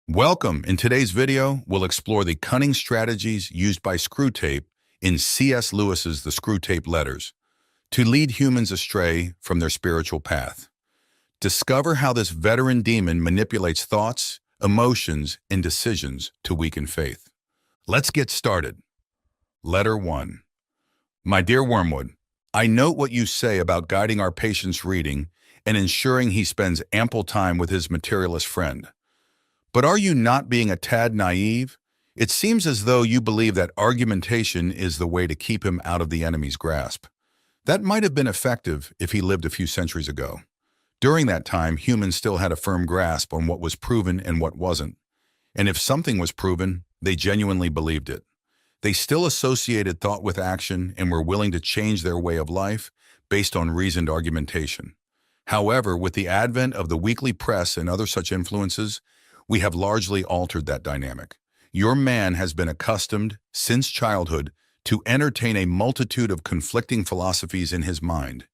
Welcome. In today's video, we'll explore the cunning strategies used by Screwtape in C.S. Lewis's The Screwtape Letters to lead humans astray from their spiritual path. Discover how this veteran demon manipulates thoughts, emotions, and decisions to weaken faith. Let's get started. Letter 1. My dear Wormwood, I note what you say about guiding our patient's reading and ensuring he spends ample time with his materialist friend. But are you not being a tad naive? It seems as though you believe that argumentation is the way to keep him out of the enemy's grasp. That might have been effective if he lived a few centuries ago. During that time, humans still had a firm grasp on what was proven and what wasn't. And if something was proven, they genuinely believed it. They still associated thought with action and were willing to change their way of life based on reasoned argumentation. However, with the advent of the weekly press and other such influences, we have largely altered that dynamic. Your man has been accustomed, since childhood, to entertain a multitude of conflicting philosophies in his mind.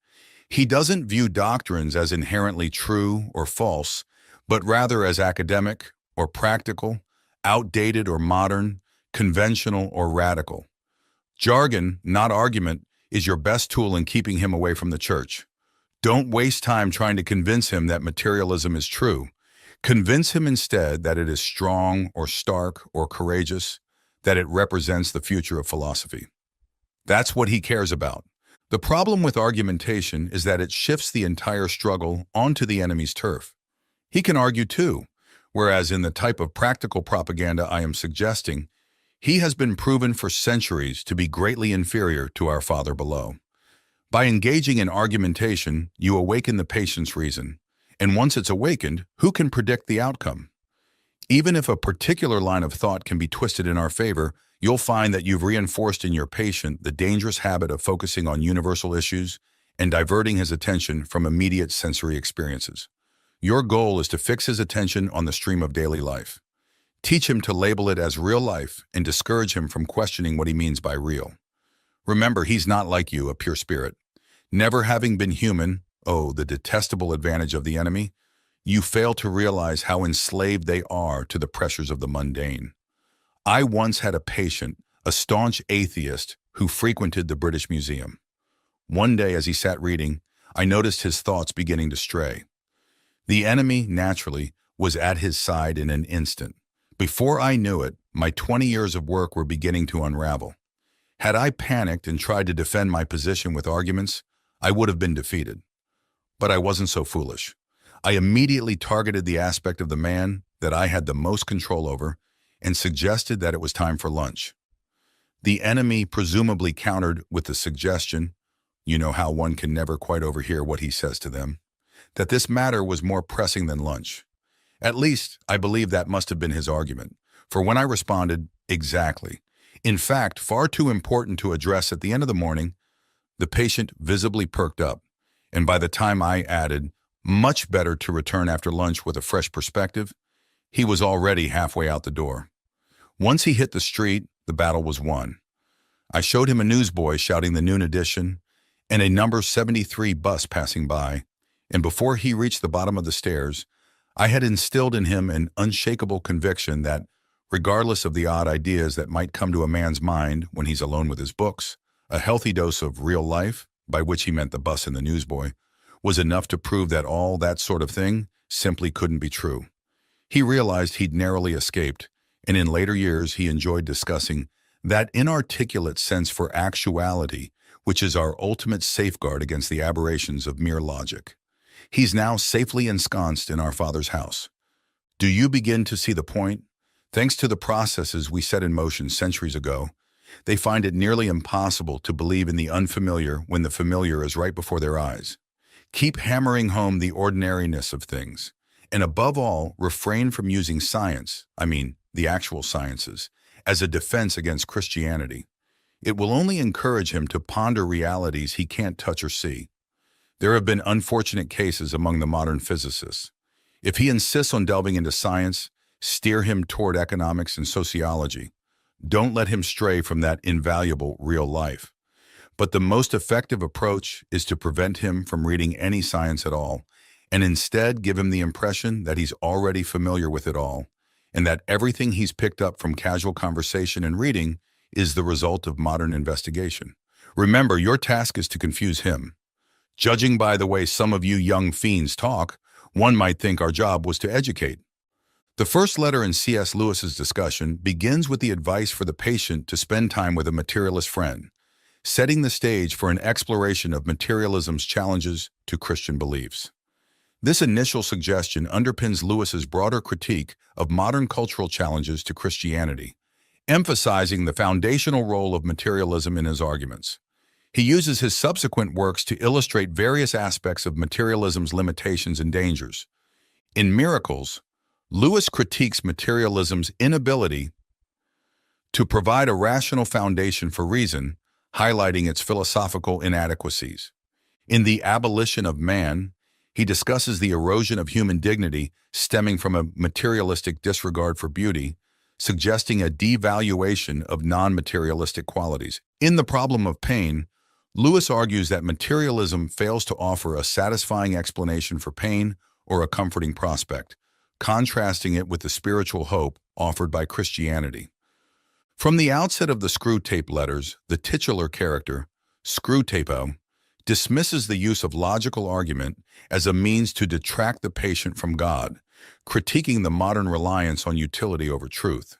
He doesn't view doctrines as inherently true or false, but rather as academic or practical, outdated or modern, conventional or radical. Jargon, not argument, is your best tool in keeping him away from the church. Don't waste time trying to convince him that materialism is true. Convince him instead that it is strong or stark or courageous, that it represents the future of philosophy. That's what he cares about. The problem with argumentation is that it shifts the entire struggle onto the enemy's turf. He can argue too, whereas in the type of practical propaganda I am suggesting, he has been proven for centuries to be greatly inferior to our Father below. By engaging in argumentation, you awaken the patient's reason. And once it's awakened, who can predict the outcome? Even if a particular line of thought can be twisted in our favor, you'll find that you've reinforced in your patient the dangerous habit of focusing on universal issues and diverting his attention from immediate sensory experiences. Your goal is to fix his attention on the stream of daily life. Teach him to label it as real life and discourage him from questioning what he means by real. Remember, he's not like you, a pure spirit. Never having been human, oh, the detestable advantage of the enemy, you fail to realize how enslaved they are to the pressures of the mundane. I once had a patient, a staunch atheist, who frequented the British Museum. One day as he sat reading, I noticed his thoughts beginning to stray. The enemy, naturally, was at his side in an instant. Before I knew it, my 20 years of work were beginning to unravel. Had I panicked and tried to defend my position with arguments, I would have been defeated. But I wasn't so foolish. I immediately targeted the aspect of the man that I had the most control over and suggested that it was time for lunch. The enemy presumably countered with the suggestion, you know how one can never quite overhear what he says to them, that this matter was more pressing than lunch. At least, I believe that must have been his argument, for when I responded, exactly, in fact, far too important to address at the end of the morning, the patient visibly perked up. And by the time I added, much better to return after lunch with a fresh perspective, he was already halfway out the door. Once he hit the street, the battle was won. I showed him a newsboy shouting the noon edition and a number 73 bus passing by, and before he reached the bottom of the stairs, I had instilled in him an unshakable conviction that, regardless of the odd ideas that might come to a man's mind when he's alone with his books, a healthy dose of real life, by which he meant the bus and the newsboy, was enough to prove that all that sort of thing simply couldn't be true. He realized he'd narrowly escaped, and in later years he enjoyed discussing that inarticulate sense for actuality, which is our ultimate safeguard against the aberrations of mere logic. He's now safely ensconced in our Father's house. Do you begin to see the point? Thanks to the processes we set in motion centuries ago, they find it nearly impossible to believe in the unfamiliar when the familiar is right before their eyes. Keep hammering home the ordinariness of things, and above all, refrain from using science, the actual sciences, as a defense against Christianity. It will only encourage him to ponder realities he can't touch or see. There have been unfortunate cases among the modern physicists. If he insists on delving into science, steer him toward economics and sociology. Don't let him stray from that invaluable real life. But the most effective approach is to prevent him from reading any science at all, and instead give him the impression that he's already familiar with it all, and that everything he's picked up from casual conversation and reading is the result of modern investigation. Remember, your task is to confuse him. Judging by the way some of you young fiends talk, one might think our job was to educate. The first letter in C.S. Lewis's discussion begins with the advice for the patient to spend time with a materialist friend, setting the stage for an exploration of materialism's challenges to Christian beliefs. This initial suggestion underpins Lewis's broader critique of modern cultural challenges to Christianity, emphasizing the foundational role of materialism in his arguments. He uses his subsequent works to illustrate various aspects of materialism's limitations and dangers. In Miracles, Lewis critiques materialism's inability to provide a rational foundation for reason, highlighting its philosophical inadequacies. In The Abolition of Man, he discusses the erosion of human dignity stemming from a materialistic disregard for beauty, suggesting a devaluation of non-materialistic qualities. In The Problem of Pain, Lewis argues that materialism fails to offer a satisfying explanation for pain or a comforting prospect, contrasting it with the spiritual hope offered by Christianity. From the outset of the Screwtape letters, the titular character, Screwtape, dismisses the use of logical argument as a means to detract the patient from God, critiquing the modern reliance on utility over truth.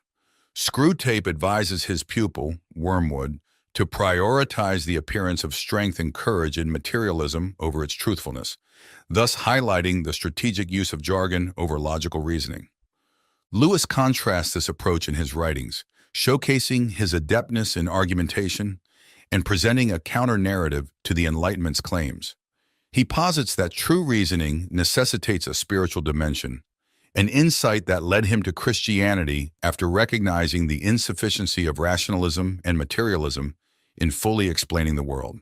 Screwtape advises his pupil, Wormwood, to prioritize the appearance of strength and courage in materialism over its truthfulness, thus highlighting the strategic use of jargon over logical reasoning. Lewis contrasts this approach in his writings, showcasing his adeptness in argumentation and presenting a counter-narrative to the Enlightenment's claims. He posits that true reasoning necessitates a spiritual dimension, an insight that led him to Christianity after recognizing the insufficiency of rationalism and materialism in fully explaining the world.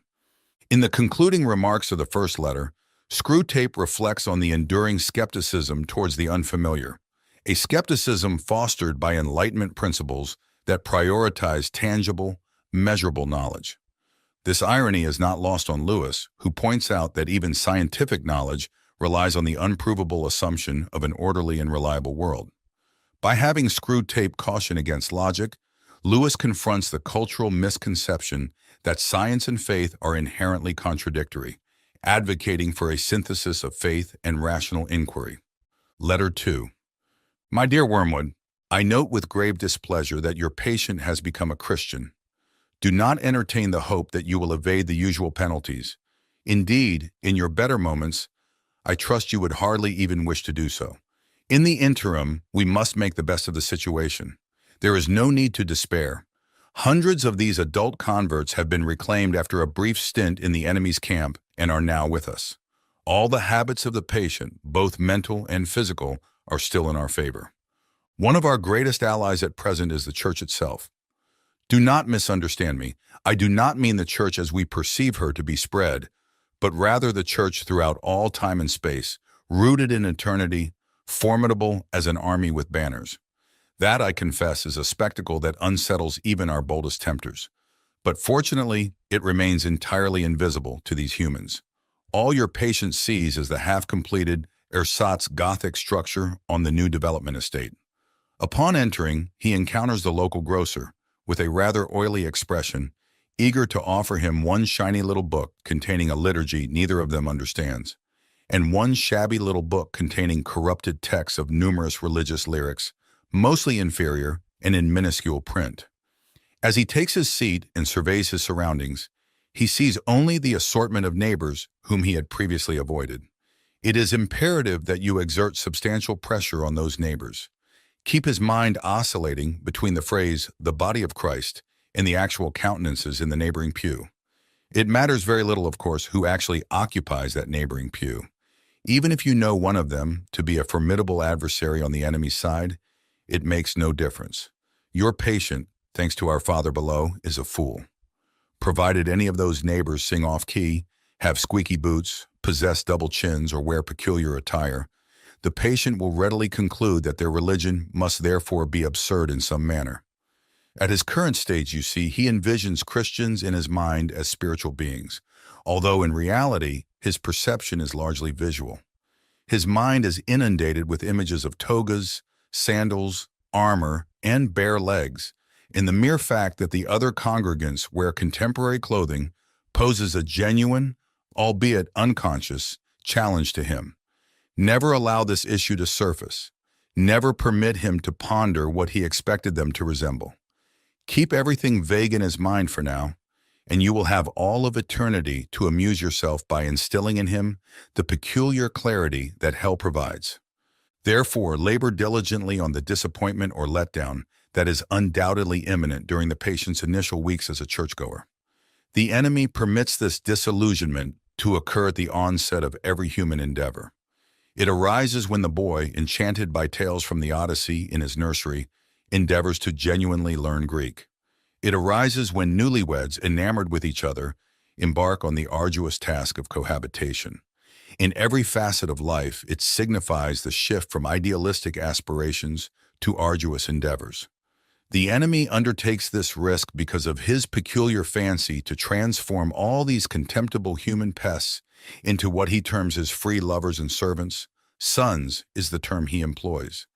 In the concluding remarks of the first letter, Screwtape reflects on the enduring skepticism towards the unfamiliar, a skepticism fostered by Enlightenment principles that prioritize tangible, measurable knowledge. This irony is not lost on Lewis, who points out that even scientific knowledge relies on the unprovable assumption of an orderly and reliable world. By having Screwtape caution against logic, Lewis confronts the cultural misconception that science and faith are inherently contradictory, advocating for a synthesis of faith and rational inquiry. Letter 2. My dear Wormwood, I note with grave displeasure that your patient has become a Christian. Do not entertain the hope that you will evade the usual penalties. Indeed, in your better moments, I trust you would hardly even wish to do so. In the interim, we must make the best of the situation. There is no need to despair. Hundreds of these adult converts have been reclaimed after a brief stint in the enemy's camp and are now with us. All the habits of the patient, both mental and physical, are still in our favor. One of our greatest allies at present is the church itself. Do not misunderstand me. I do not mean the church as we perceive her to be spread, but rather the church throughout all time and space, rooted in eternity, formidable as an army with banners. That, I confess, is a spectacle that unsettles even our boldest tempters. But fortunately, it remains entirely invisible to these humans. All your patient sees is the half-completed ersatz Gothic structure on the new development estate. Upon entering, he encounters the local grocer, with a rather oily expression, eager to offer him one shiny little book containing a liturgy neither of them understands, and one shabby little book containing corrupted texts of numerous religious lyrics, mostly inferior and in minuscule print. As he takes his seat and surveys his surroundings, he sees only the assortment of neighbors whom he had previously avoided. It is imperative that you exert substantial pressure on those neighbors. Keep his mind oscillating between the phrase, the body of Christ, and the actual countenances in the neighboring pew. It matters very little, of course, who actually occupies that neighboring pew. Even if you know one of them to be a formidable adversary on the enemy's side, it makes no difference. Your patient, thanks to our Father below, is a fool. Provided any of those neighbors sing off-key, have squeaky boots, possess double chins, or wear peculiar attire, the patient will readily conclude that their religion must therefore be absurd in some manner. At his current stage, you see, he envisions Christians in his mind as spiritual beings, although in reality, his perception is largely visual. His mind is inundated with images of togas, sandals, armor, and bare legs, and the mere fact that the other congregants wear contemporary clothing poses a genuine, albeit unconscious, challenge to him. Never allow this issue to surface. Never permit him to ponder what he expected them to resemble. Keep everything vague in his mind for now, and you will have all of eternity to amuse yourself by instilling in him the peculiar clarity that hell provides. Therefore, labor diligently on the disappointment or letdown that is undoubtedly imminent during the patient's initial weeks as a churchgoer. The enemy permits this disillusionment to occur at the onset of every human endeavor. It arises when the boy, enchanted by tales from the Odyssey in his nursery, endeavors to genuinely learn Greek. It arises when newlyweds, enamored with each other, embark on the arduous task of cohabitation. In every facet of life, it signifies the shift from idealistic aspirations to arduous endeavors. The enemy undertakes this risk because of his peculiar fancy to transform all these contemptible human pests into what he terms his free lovers and servants. Sons is the term he employs,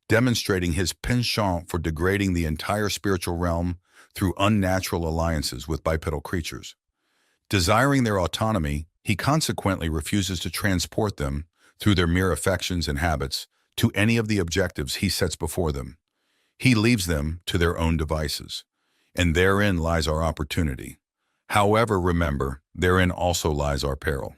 demonstrating his penchant for degrading the entire spiritual realm through unnatural alliances with bipedal creatures. Desiring their autonomy, he consequently refuses to transport them, through their mere affections and habits, to any of the objectives he sets before them. He leaves them to their own devices, and therein lies our opportunity. However, remember, therein also lies our peril.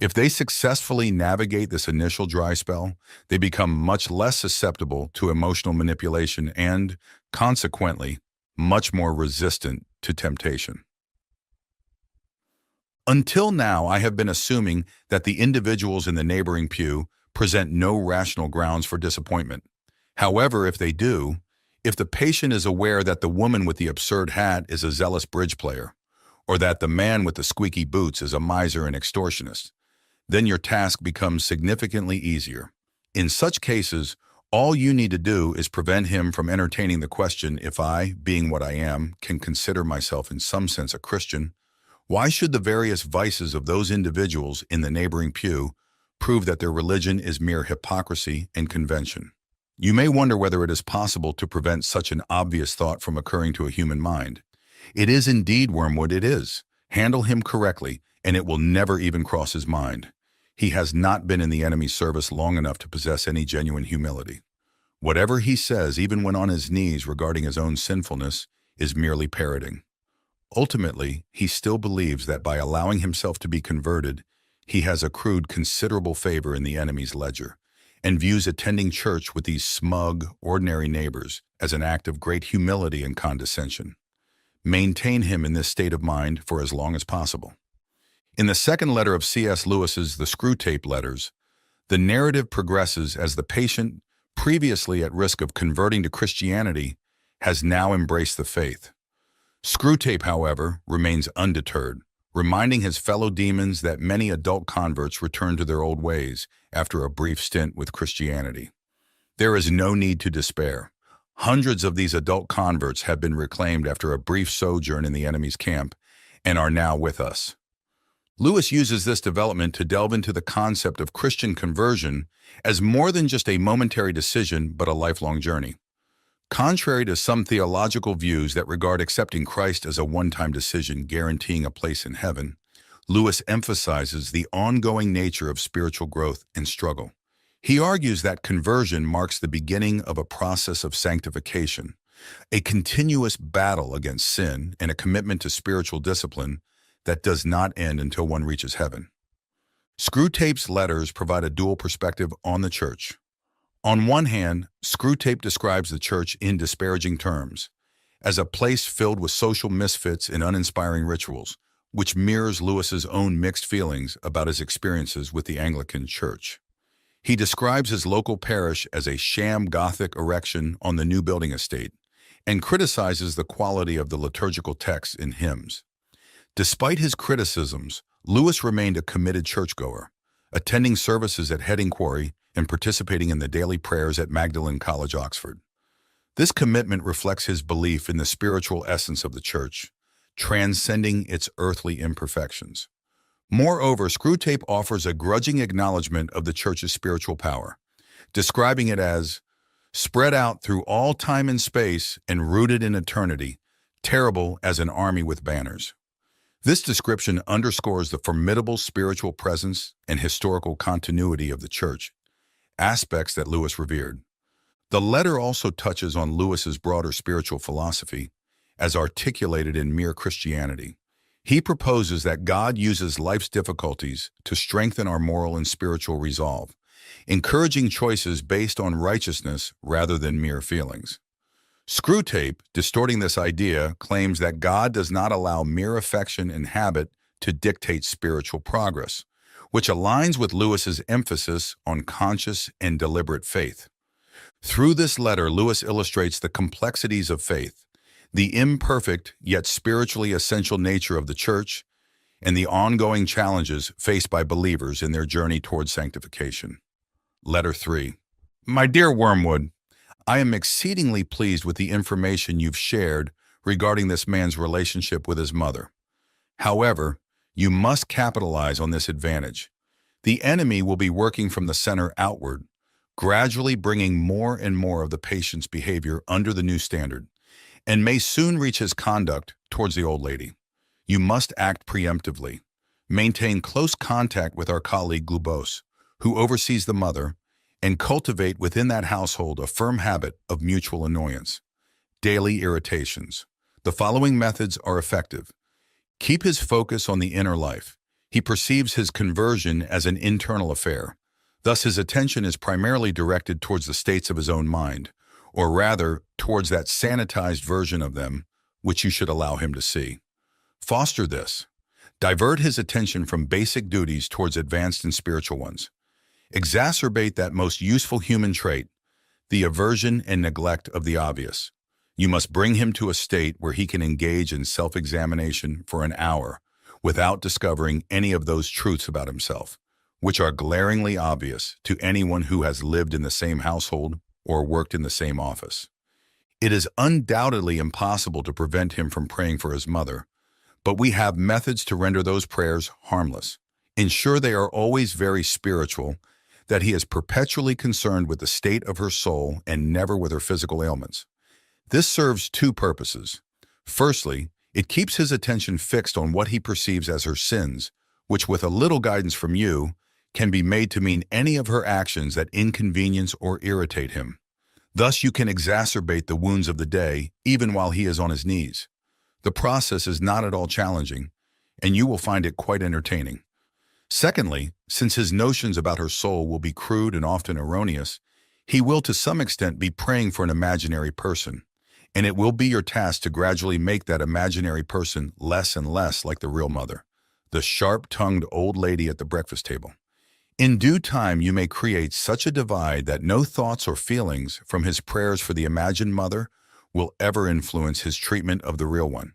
If they successfully navigate this initial dry spell, they become much less susceptible to emotional manipulation and, consequently, much more resistant to temptation. Until now, I have been assuming that the individuals in the neighboring pew present no rational grounds for disappointment. However, if they do, if the patient is aware that the woman with the absurd hat is a zealous bridge player, or that the man with the squeaky boots is a miser and extortionist, then your task becomes significantly easier. In such cases, all you need to do is prevent him from entertaining the question, if I, being what I am, can consider myself in some sense a Christian, why should the various vices of those individuals in the neighboring pew prove that their religion is mere hypocrisy and convention? You may wonder whether it is possible to prevent such an obvious thought from occurring to a human mind. It is indeed, Wormwood, it is. Handle him correctly, and it will never even cross his mind. He has not been in the enemy's service long enough to possess any genuine humility. Whatever he says, even when on his knees regarding his own sinfulness, is merely parroting. Ultimately, he still believes that by allowing himself to be converted, he has accrued considerable favor in the enemy's ledger, and views attending church with these smug, ordinary neighbors as an act of great humility and condescension. Maintain him in this state of mind for as long as possible. In the second letter of C.S. Lewis's The Screwtape Letters, the narrative progresses as the patient, previously at risk of converting to Christianity, has now embraced the faith. Screwtape, however, remains undeterred, reminding his fellow demons that many adult converts return to their old ways after a brief stint with Christianity. There is no need to despair. Hundreds of these adult converts have been reclaimed after a brief sojourn in the enemy's camp and are now with us. Lewis uses this development to delve into the concept of Christian conversion as more than just a momentary decision but a lifelong journey. Contrary to some theological views that regard accepting Christ as a one-time decision guaranteeing a place in heaven, Lewis emphasizes the ongoing nature of spiritual growth and struggle. He argues that conversion marks the beginning of a process of sanctification, a continuous battle against sin and a commitment to spiritual discipline that does not end until one reaches heaven. Screwtape's letters provide a dual perspective on the church. On one hand, Screwtape describes the church in disparaging terms, as a place filled with social misfits and uninspiring rituals, which mirrors Lewis's own mixed feelings about his experiences with the Anglican Church. He describes his local parish as a sham Gothic erection on the new building estate, and criticizes the quality of the liturgical texts in hymns. Despite his criticisms, Lewis remained a committed churchgoer, attending services at Heading Quarry and participating in the daily prayers at Magdalen College, Oxford. This commitment reflects his belief in the spiritual essence of the church, transcending its earthly imperfections. Moreover, Screwtape offers a grudging acknowledgement of the church's spiritual power, describing it as spread out through all time and space and rooted in eternity, terrible as an army with banners. This description underscores the formidable spiritual presence and historical continuity of the Church, aspects that Lewis revered. The letter also touches on Lewis's broader spiritual philosophy, as articulated in Mere Christianity. He proposes that God uses life's difficulties to strengthen our moral and spiritual resolve, encouraging choices based on righteousness rather than mere feelings. Screwtape, distorting this idea, claims that God does not allow mere affection and habit to dictate spiritual progress, which aligns with Lewis's emphasis on conscious and deliberate faith. Through this letter, Lewis illustrates the complexities of faith, the imperfect yet spiritually essential nature of the Church, and the ongoing challenges faced by believers in their journey towards sanctification. Letter 3. My dear Wormwood, I am exceedingly pleased with the information you've shared regarding this man's relationship with his mother. However, you must capitalize on this advantage. The enemy will be working from the center outward, gradually bringing more and more of the patient's behavior under the new standard, and may soon reach his conduct towards the old lady. You must act preemptively. Maintain close contact with our colleague Glubose, who oversees the mother, and cultivate within that household a firm habit of mutual annoyance. Daily irritations. The following methods are effective. Keep his focus on the inner life. He perceives his conversion as an internal affair. Thus, his attention is primarily directed towards the states of his own mind, or rather, towards that sanitized version of them, which you should allow him to see. Foster this. Divert his attention from basic duties towards advanced and spiritual ones. Exacerbate that most useful human trait, the aversion and neglect of the obvious. You must bring him to a state where he can engage in self-examination for an hour without discovering any of those truths about himself, which are glaringly obvious to anyone who has lived in the same household or worked in the same office. It is undoubtedly impossible to prevent him from praying for his mother, but we have methods to render those prayers harmless. Ensure they are always very spiritual, that he is perpetually concerned with the state of her soul and never with her physical ailments. This serves two purposes. Firstly, it keeps his attention fixed on what he perceives as her sins, which with a little guidance from you, can be made to mean any of her actions that inconvenience or irritate him. Thus you can exacerbate the wounds of the day, even while he is on his knees. The process is not at all challenging, and you will find it quite entertaining. Secondly, since his notions about her soul will be crude and often erroneous, he will to some extent be praying for an imaginary person, and it will be your task to gradually make that imaginary person less and less like the real mother, the sharp-tongued old lady at the breakfast table. In due time, you may create such a divide that no thoughts or feelings from his prayers for the imagined mother will ever influence his treatment of the real one.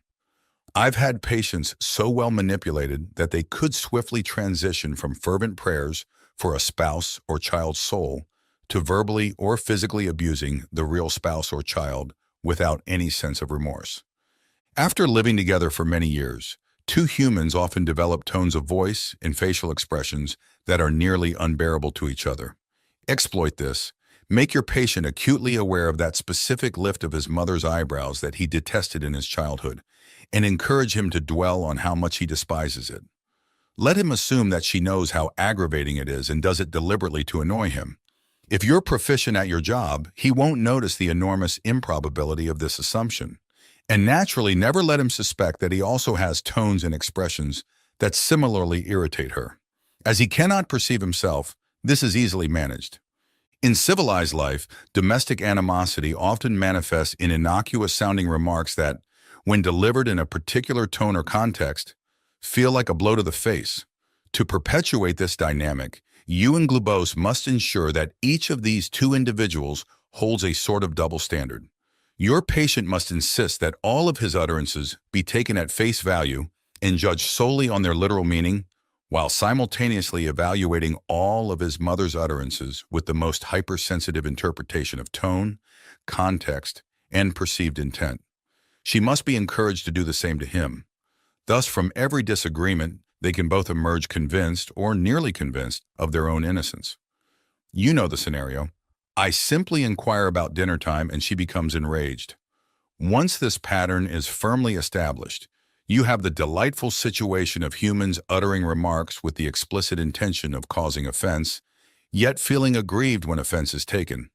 I've had patients so well manipulated that they could swiftly transition from fervent prayers for a spouse or child's soul to verbally or physically abusing the real spouse or child without any sense of remorse. After living together for many years, two humans often develop tones of voice and facial expressions that are nearly unbearable to each other. Exploit this. Make your patient acutely aware of that specific lift of his mother's eyebrows that he detested in his childhood, and encourage him to dwell on how much he despises it. Let him assume that she knows how aggravating it is and does it deliberately to annoy him. If you're proficient at your job, he won't notice the enormous improbability of this assumption. And naturally, never let him suspect that he also has tones and expressions that similarly irritate her. As he cannot perceive himself, this is easily managed. In civilized life, domestic animosity often manifests in innocuous-sounding remarks that, when delivered in a particular tone or context, feel like a blow to the face. To perpetuate this dynamic, you and Glubose must ensure that each of these two individuals holds a sort of double standard. Your patient must insist that all of his utterances be taken at face value and judged solely on their literal meaning, while simultaneously evaluating all of his mother's utterances with the most hypersensitive interpretation of tone, context, and perceived intent. She must be encouraged to do the same to him. Thus, from every disagreement, they can both emerge convinced or nearly convinced of their own innocence. You know the scenario. I simply inquire about dinner time and she becomes enraged. Once this pattern is firmly established, you have the delightful situation of humans uttering remarks with the explicit intention of causing offense, yet feeling aggrieved when offense is taken.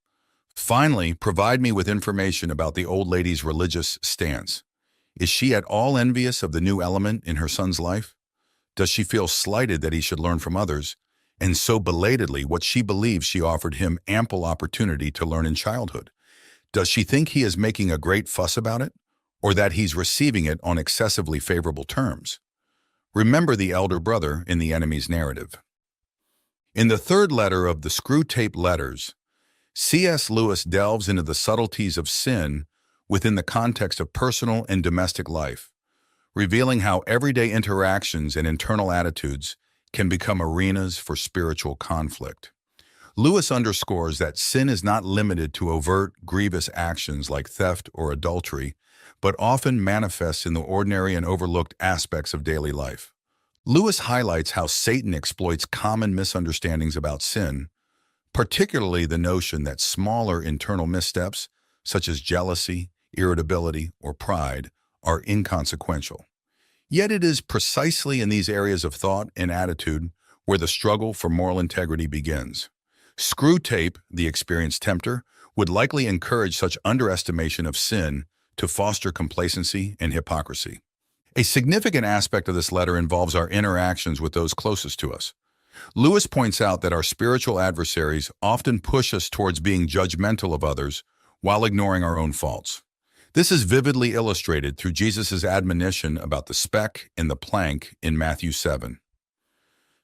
Finally, provide me with information about the old lady's religious stance. Is she at all envious of the new element in her son's life? Does she feel slighted that he should learn from others, and so belatedly what she believes she offered him ample opportunity to learn in childhood? Does she think he is making a great fuss about it, or that he's receiving it on excessively favorable terms? Remember the elder brother in the enemy's narrative. In the third letter of the Screwtape letters, C.S. Lewis delves into the subtleties of sin within the context of personal and domestic life, revealing how everyday interactions and internal attitudes can become arenas for spiritual conflict. Lewis underscores that sin is not limited to overt, grievous actions like theft or adultery, but often manifests in the ordinary and overlooked aspects of daily life. Lewis highlights how Satan exploits common misunderstandings about sin, particularly the notion that smaller internal missteps, such as jealousy, irritability, or pride, are inconsequential. Yet it is precisely in these areas of thought and attitude where the struggle for moral integrity begins. Screwtape, the experienced tempter, would likely encourage such underestimation of sin to foster complacency and hypocrisy. A significant aspect of this letter involves our interactions with those closest to us. Lewis points out that our spiritual adversaries often push us towards being judgmental of others while ignoring our own faults. This is vividly illustrated through Jesus' admonition about the speck and the plank in Matthew 7.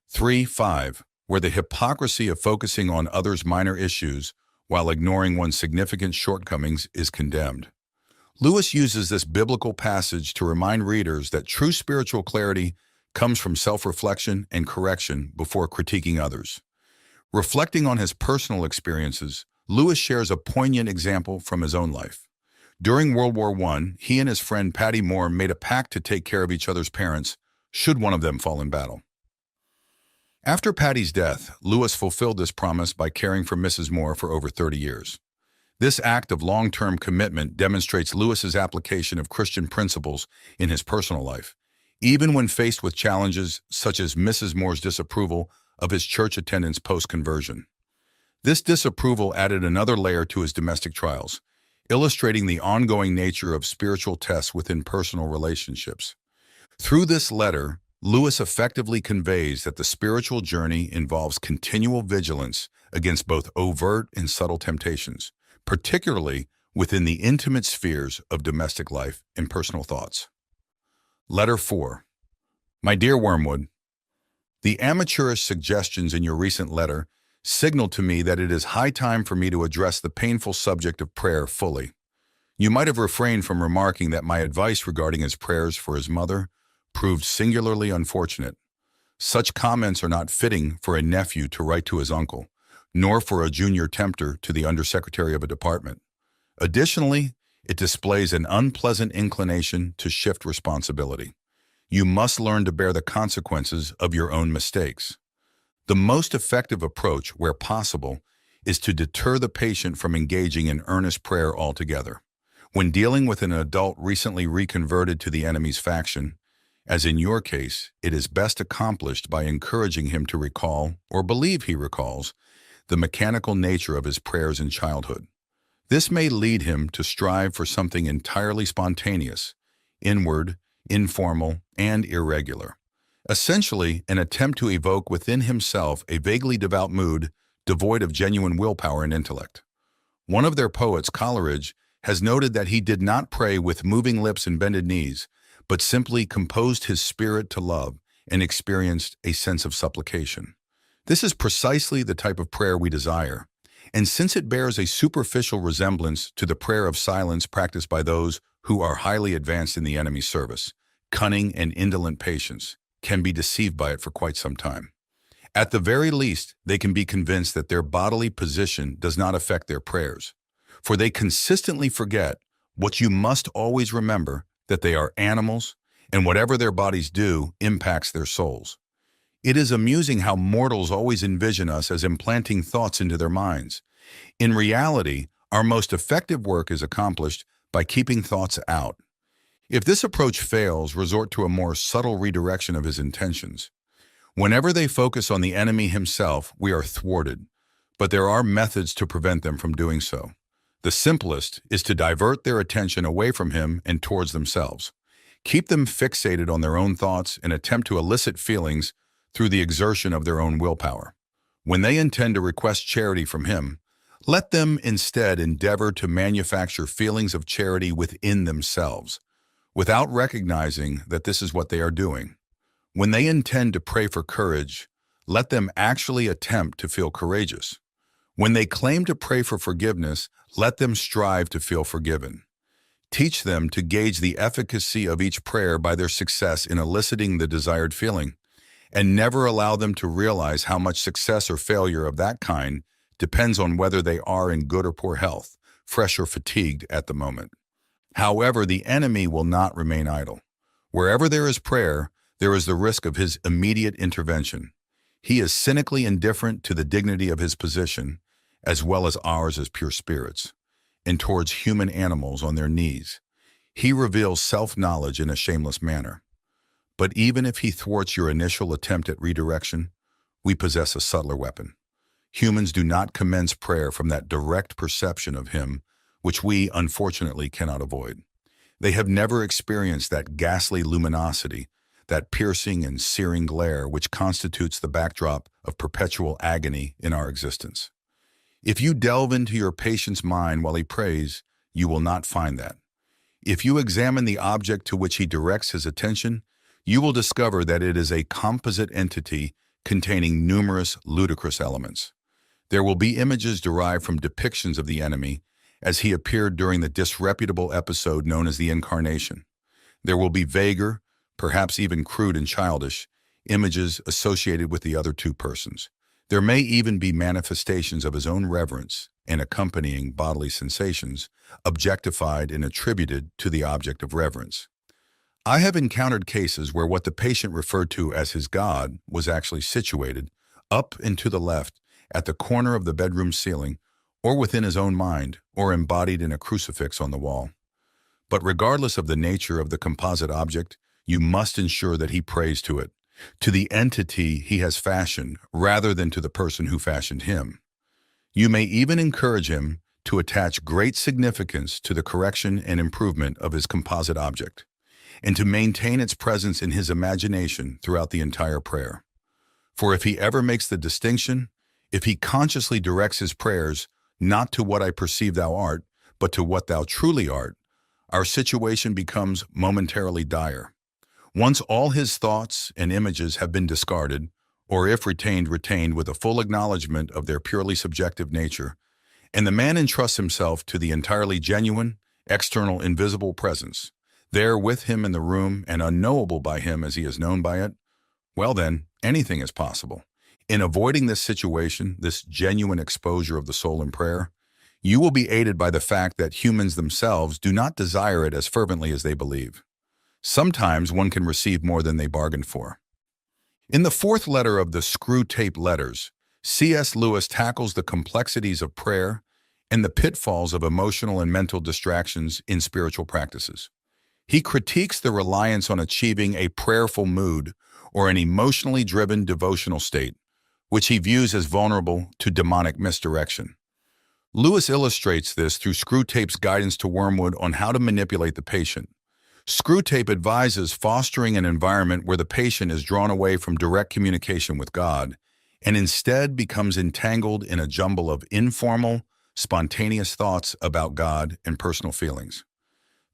3:5, where the hypocrisy of focusing on others' minor issues while ignoring one's significant shortcomings is condemned. Lewis uses this biblical passage to remind readers that true spiritual clarity comes from self-reflection and correction before critiquing others. Reflecting on his personal experiences, Lewis shares a poignant example from his own life. During World War I, he and his friend Patty Moore made a pact to take care of each other's parents should one of them fall in battle. After Patty's death, Lewis fulfilled this promise by caring for Mrs. Moore for over 30 years. This act of long-term commitment demonstrates Lewis's application of Christian principles in his personal life, even when faced with challenges such as Mrs. Moore's disapproval of his church attendance post-conversion. This disapproval added another layer to his domestic trials, illustrating the ongoing nature of spiritual tests within personal relationships. Through this letter, Lewis effectively conveys that the spiritual journey involves continual vigilance against both overt and subtle temptations, particularly within the intimate spheres of domestic life and personal thoughts. Letter 4. My dear Wormwood, the amateurish suggestions in your recent letter signal to me that it is high time for me to address the painful subject of prayer fully. You might have refrained from remarking that my advice regarding his prayers for his mother proved singularly unfortunate. Such comments are not fitting for a nephew to write to his uncle, nor for a junior tempter to the undersecretary of a department. Additionally, it displays an unpleasant inclination to shift responsibility. You must learn to bear the consequences of your own mistakes. The most effective approach, where possible, is to deter the patient from engaging in earnest prayer altogether. When dealing with an adult recently reconverted to the enemy's faction, as in your case, it is best accomplished by encouraging him to recall, or believe he recalls, the mechanical nature of his prayers in childhood. This may lead him to strive for something entirely spontaneous, inward, informal, and irregular. Essentially, an attempt to evoke within himself a vaguely devout mood devoid of genuine willpower and intellect. One of their poets, Coleridge, has noted that he did not pray with moving lips and bended knees, but simply composed his spirit to love and experienced a sense of supplication. This is precisely the type of prayer we desire, and since it bears a superficial resemblance to the prayer of silence practiced by those who are highly advanced in the enemy's service, cunning and indolent patients can be deceived by it for quite some time. At the very least, they can be convinced that their bodily position does not affect their prayers, for they consistently forget what you must always remember, that they are animals, and whatever their bodies do impacts their souls. It is amusing how mortals always envision us as implanting thoughts into their minds, In reality, our most effective work is accomplished by keeping thoughts out. If this approach fails, resort to a more subtle redirection of his intentions. Whenever they focus on the enemy himself, we are thwarted, but there are methods to prevent them from doing so. The simplest is to divert their attention away from him and towards themselves. Keep them fixated on their own thoughts and attempt to elicit feelings through the exertion of their own willpower. When they intend to request charity from him, let them instead endeavor to manufacture feelings of charity within themselves, without recognizing that this is what they are doing. When they intend to pray for courage, let them actually attempt to feel courageous. When they claim to pray for forgiveness, let them strive to feel forgiven. Teach them to gauge the efficacy of each prayer by their success in eliciting the desired feeling, and never allow them to realize how much success or failure of that kind depends on whether they are in good or poor health, fresh or fatigued at the moment. However, the enemy will not remain idle. Wherever there is prayer, there is the risk of his immediate intervention. He is cynically indifferent to the dignity of his position, as well as ours as pure spirits, and towards human animals on their knees. He reveals self-knowledge in a shameless manner. But even if he thwarts your initial attempt at redirection, we possess a subtler weapon. Humans do not commence prayer from that direct perception of him, which we, unfortunately, cannot avoid. They have never experienced that ghastly luminosity, that piercing and searing glare which constitutes the backdrop of perpetual agony in our existence. If you delve into your patient's mind while he prays, you will not find that. If you examine the object to which he directs his attention, you will discover that it is a composite entity containing numerous ludicrous elements. There will be images derived from depictions of the enemy as he appeared during the disreputable episode known as the Incarnation. There will be vaguer, perhaps even crude and childish, images associated with the other two persons. There may even be manifestations of his own reverence and accompanying bodily sensations, objectified and attributed to the object of reverence. I have encountered cases where what the patient referred to as his God was actually situated up and to the left at the corner of the bedroom ceiling, or within his own mind, or embodied in a crucifix on the wall. But regardless of the nature of the composite object, you must ensure that he prays to it, to the entity he has fashioned, rather than to the person who fashioned him. You may even encourage him to attach great significance to the correction and improvement of his composite object, and to maintain its presence in his imagination throughout the entire prayer. For if he ever makes the distinction, if he consciously directs his prayers not to what I perceive thou art, but to what thou truly art, our situation becomes momentarily dire. Once all his thoughts and images have been discarded, or if retained with a full acknowledgement of their purely subjective nature, and the man entrusts himself to the entirely genuine, external, invisible presence, there with him in the room and unknowable by him as he is known by it, well then, anything is possible. In avoiding this situation, this genuine exposure of the soul in prayer, you will be aided by the fact that humans themselves do not desire it as fervently as they believe. Sometimes one can receive more than they bargained for. In the fourth letter of the Screwtape letters, C.S. Lewis tackles the complexities of prayer and the pitfalls of emotional and mental distractions in spiritual practices. He critiques the reliance on achieving a prayerful mood or an emotionally driven devotional state, which he views as vulnerable to demonic misdirection. Lewis illustrates this through Screwtape's guidance to Wormwood on how to manipulate the patient. Screwtape advises fostering an environment where the patient is drawn away from direct communication with God and instead becomes entangled in a jumble of informal, spontaneous thoughts about God and personal feelings.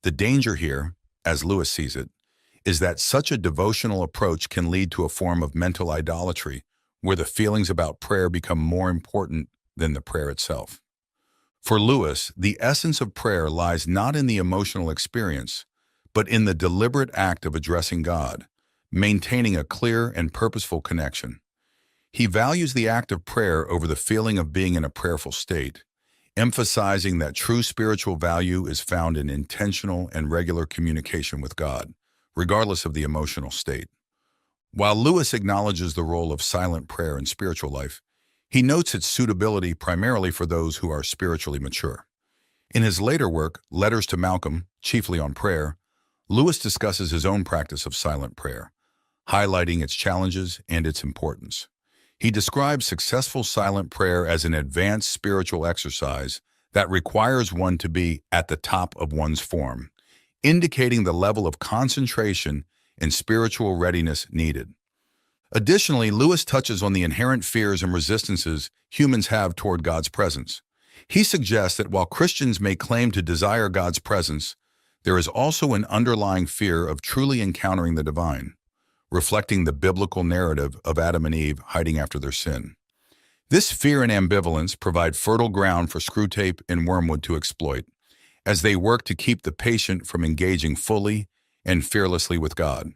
The danger here, as Lewis sees it, is that such a devotional approach can lead to a form of mental idolatry where the feelings about prayer become more important than the prayer itself. For Lewis, the essence of prayer lies not in the emotional experience, but in the deliberate act of addressing God, maintaining a clear and purposeful connection. He values the act of prayer over the feeling of being in a prayerful state, emphasizing that true spiritual value is found in intentional and regular communication with God, regardless of the emotional state. While Lewis acknowledges the role of silent prayer in spiritual life, He notes its suitability primarily for those who are spiritually mature. In his later work, Letters to Malcolm, chiefly on prayer, Lewis discusses his own practice of silent prayer, highlighting its challenges and its importance. He describes successful silent prayer as an advanced spiritual exercise that requires one to be at the top of one's form, indicating the level of concentration and spiritual readiness needed. Additionally, Lewis touches on the inherent fears and resistances humans have toward God's presence. He suggests that while Christians may claim to desire God's presence, there is also an underlying fear of truly encountering the divine, reflecting the biblical narrative of Adam and Eve hiding after their sin. This fear and ambivalence provide fertile ground for Screwtape and Wormwood to exploit, as they work to keep the patient from engaging fully and fearlessly with God.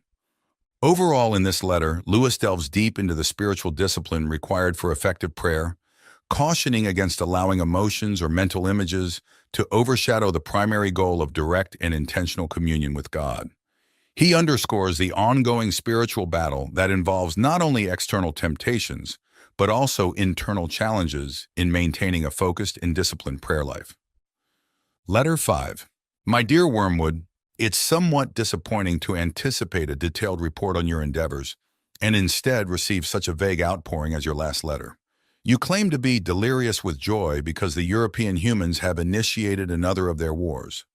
Overall, in this letter, Lewis delves deep into the spiritual discipline required for effective prayer, cautioning against allowing emotions or mental images to overshadow the primary goal of direct and intentional communion with God. He underscores the ongoing spiritual battle that involves not only external temptations, but also internal challenges in maintaining a focused and disciplined prayer life. Letter 5. My dear Wormwood, it's somewhat disappointing to anticipate a detailed report on your endeavors and instead receive such a vague outpouring as your last letter. You claim to be delirious with joy because the European humans have initiated another of their wars.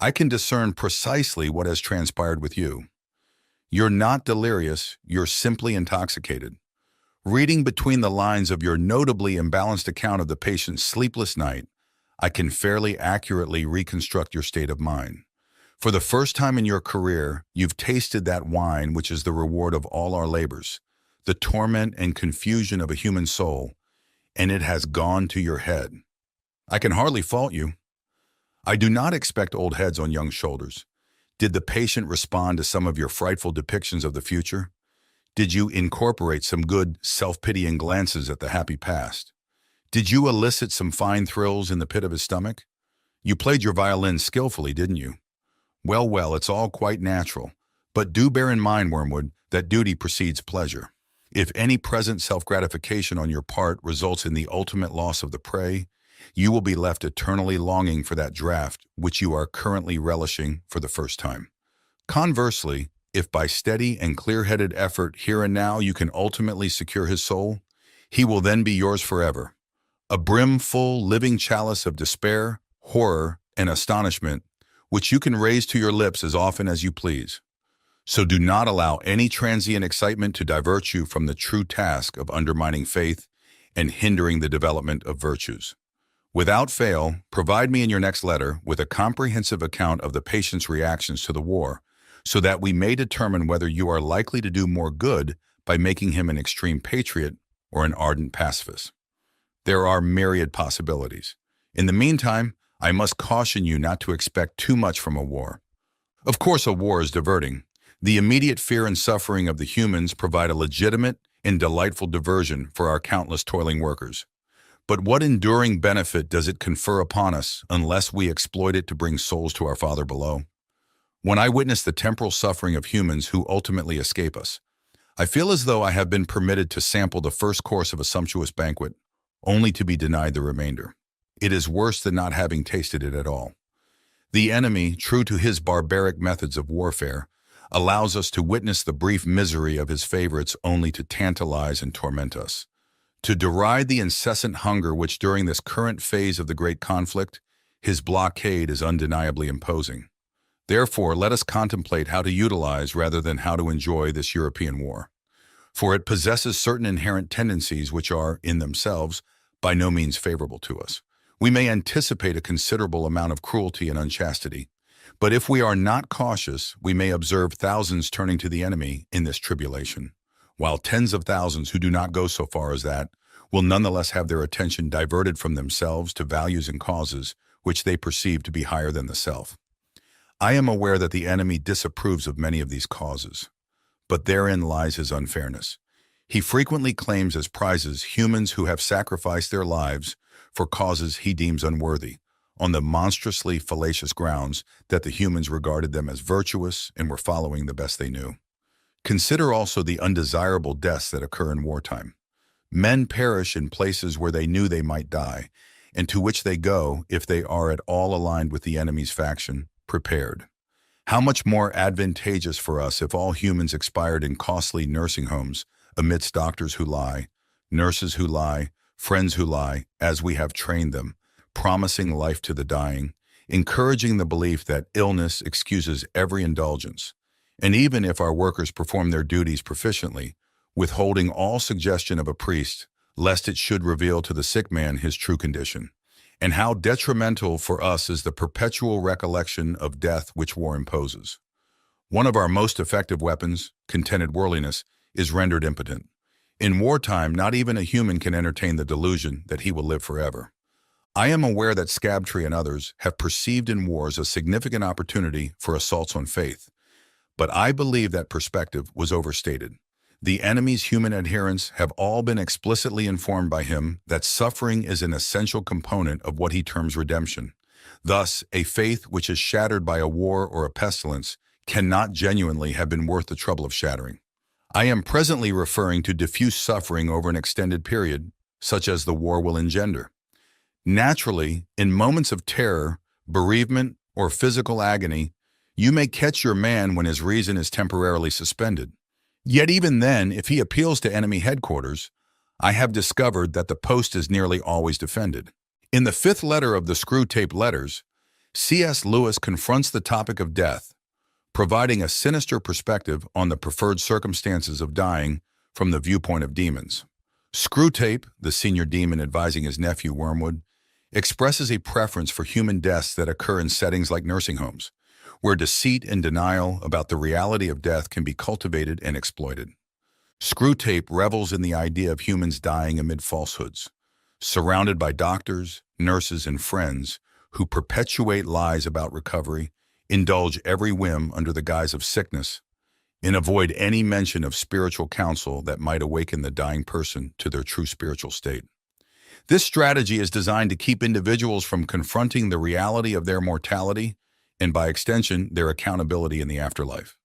I can discern precisely what has transpired with you. You're not delirious, you're simply intoxicated. Reading between the lines of your notably imbalanced account of the patient's sleepless night, I can fairly accurately reconstruct your state of mind. For the first time in your career, you've tasted that wine which is the reward of all our labors, the torment and confusion of a human soul, and it has gone to your head. I can hardly fault you. I do not expect old heads on young shoulders. Did the patient respond to some of your frightful depictions of the future? Did you incorporate some good, self-pitying glances at the happy past? Did you elicit some fine thrills in the pit of his stomach? You played your violin skillfully, didn't you? Well, it's all quite natural. But do bear in mind, Wormwood, that duty precedes pleasure. If any present self-gratification on your part results in the ultimate loss of the prey, you will be left eternally longing for that draught which you are currently relishing for the first time. Conversely, if by steady and clear-headed effort here and now you can ultimately secure his soul, he will then be yours forever. A brimful, living chalice of despair, horror, and astonishment, which you can raise to your lips as often as you please. So do not allow any transient excitement to divert you from the true task of undermining faith and hindering the development of virtues. Without fail, provide me in your next letter with a comprehensive account of the patient's reactions to the war, so that we may determine whether you are likely to do more good by making him an extreme patriot or an ardent pacifist. There are myriad possibilities. In the meantime, I must caution you not to expect too much from a war. Of course, a war is diverting. The immediate fear and suffering of the humans provide a legitimate and delightful diversion for our countless toiling workers. But what enduring benefit does it confer upon us unless we exploit it to bring souls to our Father below? When I witness the temporal suffering of humans who ultimately escape us, I feel as though I have been permitted to sample the first course of a sumptuous banquet, only to be denied the remainder. It is worse than not having tasted it at all. The enemy, true to his barbaric methods of warfare, allows us to witness the brief misery of his favorites only to tantalize and torment us. To deride the incessant hunger which during this current phase of the great conflict, his blockade is undeniably imposing. Therefore, let us contemplate how to utilize rather than how to enjoy this European war. For it possesses certain inherent tendencies which are, in themselves, by no means favorable to us. We may anticipate a considerable amount of cruelty and unchastity, but if we are not cautious, we may observe thousands turning to the enemy in this tribulation, while tens of thousands who do not go so far as that will nonetheless have their attention diverted from themselves to values and causes which they perceive to be higher than the self. I am aware that the enemy disapproves of many of these causes, but therein lies his unfairness. He frequently claims as prizes humans who have sacrificed their lives for causes he deems unworthy, on the monstrously fallacious grounds that the humans regarded them as virtuous and were following the best they knew. Consider also the undesirable deaths that occur in wartime. Men perish in places where they knew they might die, and to which they go, if they are at all aligned with the enemy's faction, prepared. How much more advantageous for us if all humans expired in costly nursing homes amidst doctors who lie, nurses who lie, friends who lie, as we have trained them, promising life to the dying, encouraging the belief that illness excuses every indulgence, and even if our workers perform their duties proficiently, withholding all suggestion of a priest, lest it should reveal to the sick man his true condition. And how detrimental for us is the perpetual recollection of death which war imposes. One of our most effective weapons, contented worldliness, is rendered impotent. In wartime, not even a human can entertain the delusion that he will live forever. I am aware that Screwtape and others have perceived in wars a significant opportunity for assaults on faith, but I believe that perspective was overstated. The enemy's human adherents have all been explicitly informed by him that suffering is an essential component of what he terms redemption. Thus, a faith which is shattered by a war or a pestilence cannot genuinely have been worth the trouble of shattering. I am presently referring to diffuse suffering over an extended period, such as the war will engender. Naturally, in moments of terror, bereavement, or physical agony, you may catch your man when his reason is temporarily suspended. Yet even then, if he appeals to enemy headquarters, I have discovered that the post is nearly always defended. In the 5th letter of the Screwtape letters, C.S. Lewis confronts the topic of death, providing a sinister perspective on the preferred circumstances of dying from the viewpoint of demons. Screwtape, the senior demon advising his nephew Wormwood, expresses a preference for human deaths that occur in settings like nursing homes, where deceit and denial about the reality of death can be cultivated and exploited. Screwtape revels in the idea of humans dying amid falsehoods, surrounded by doctors, nurses, and friends who perpetuate lies about recovery, indulge every whim under the guise of sickness, and avoid any mention of spiritual counsel that might awaken the dying person to their true spiritual state. This strategy is designed to keep individuals from confronting the reality of their mortality and, by extension, their accountability in the afterlife.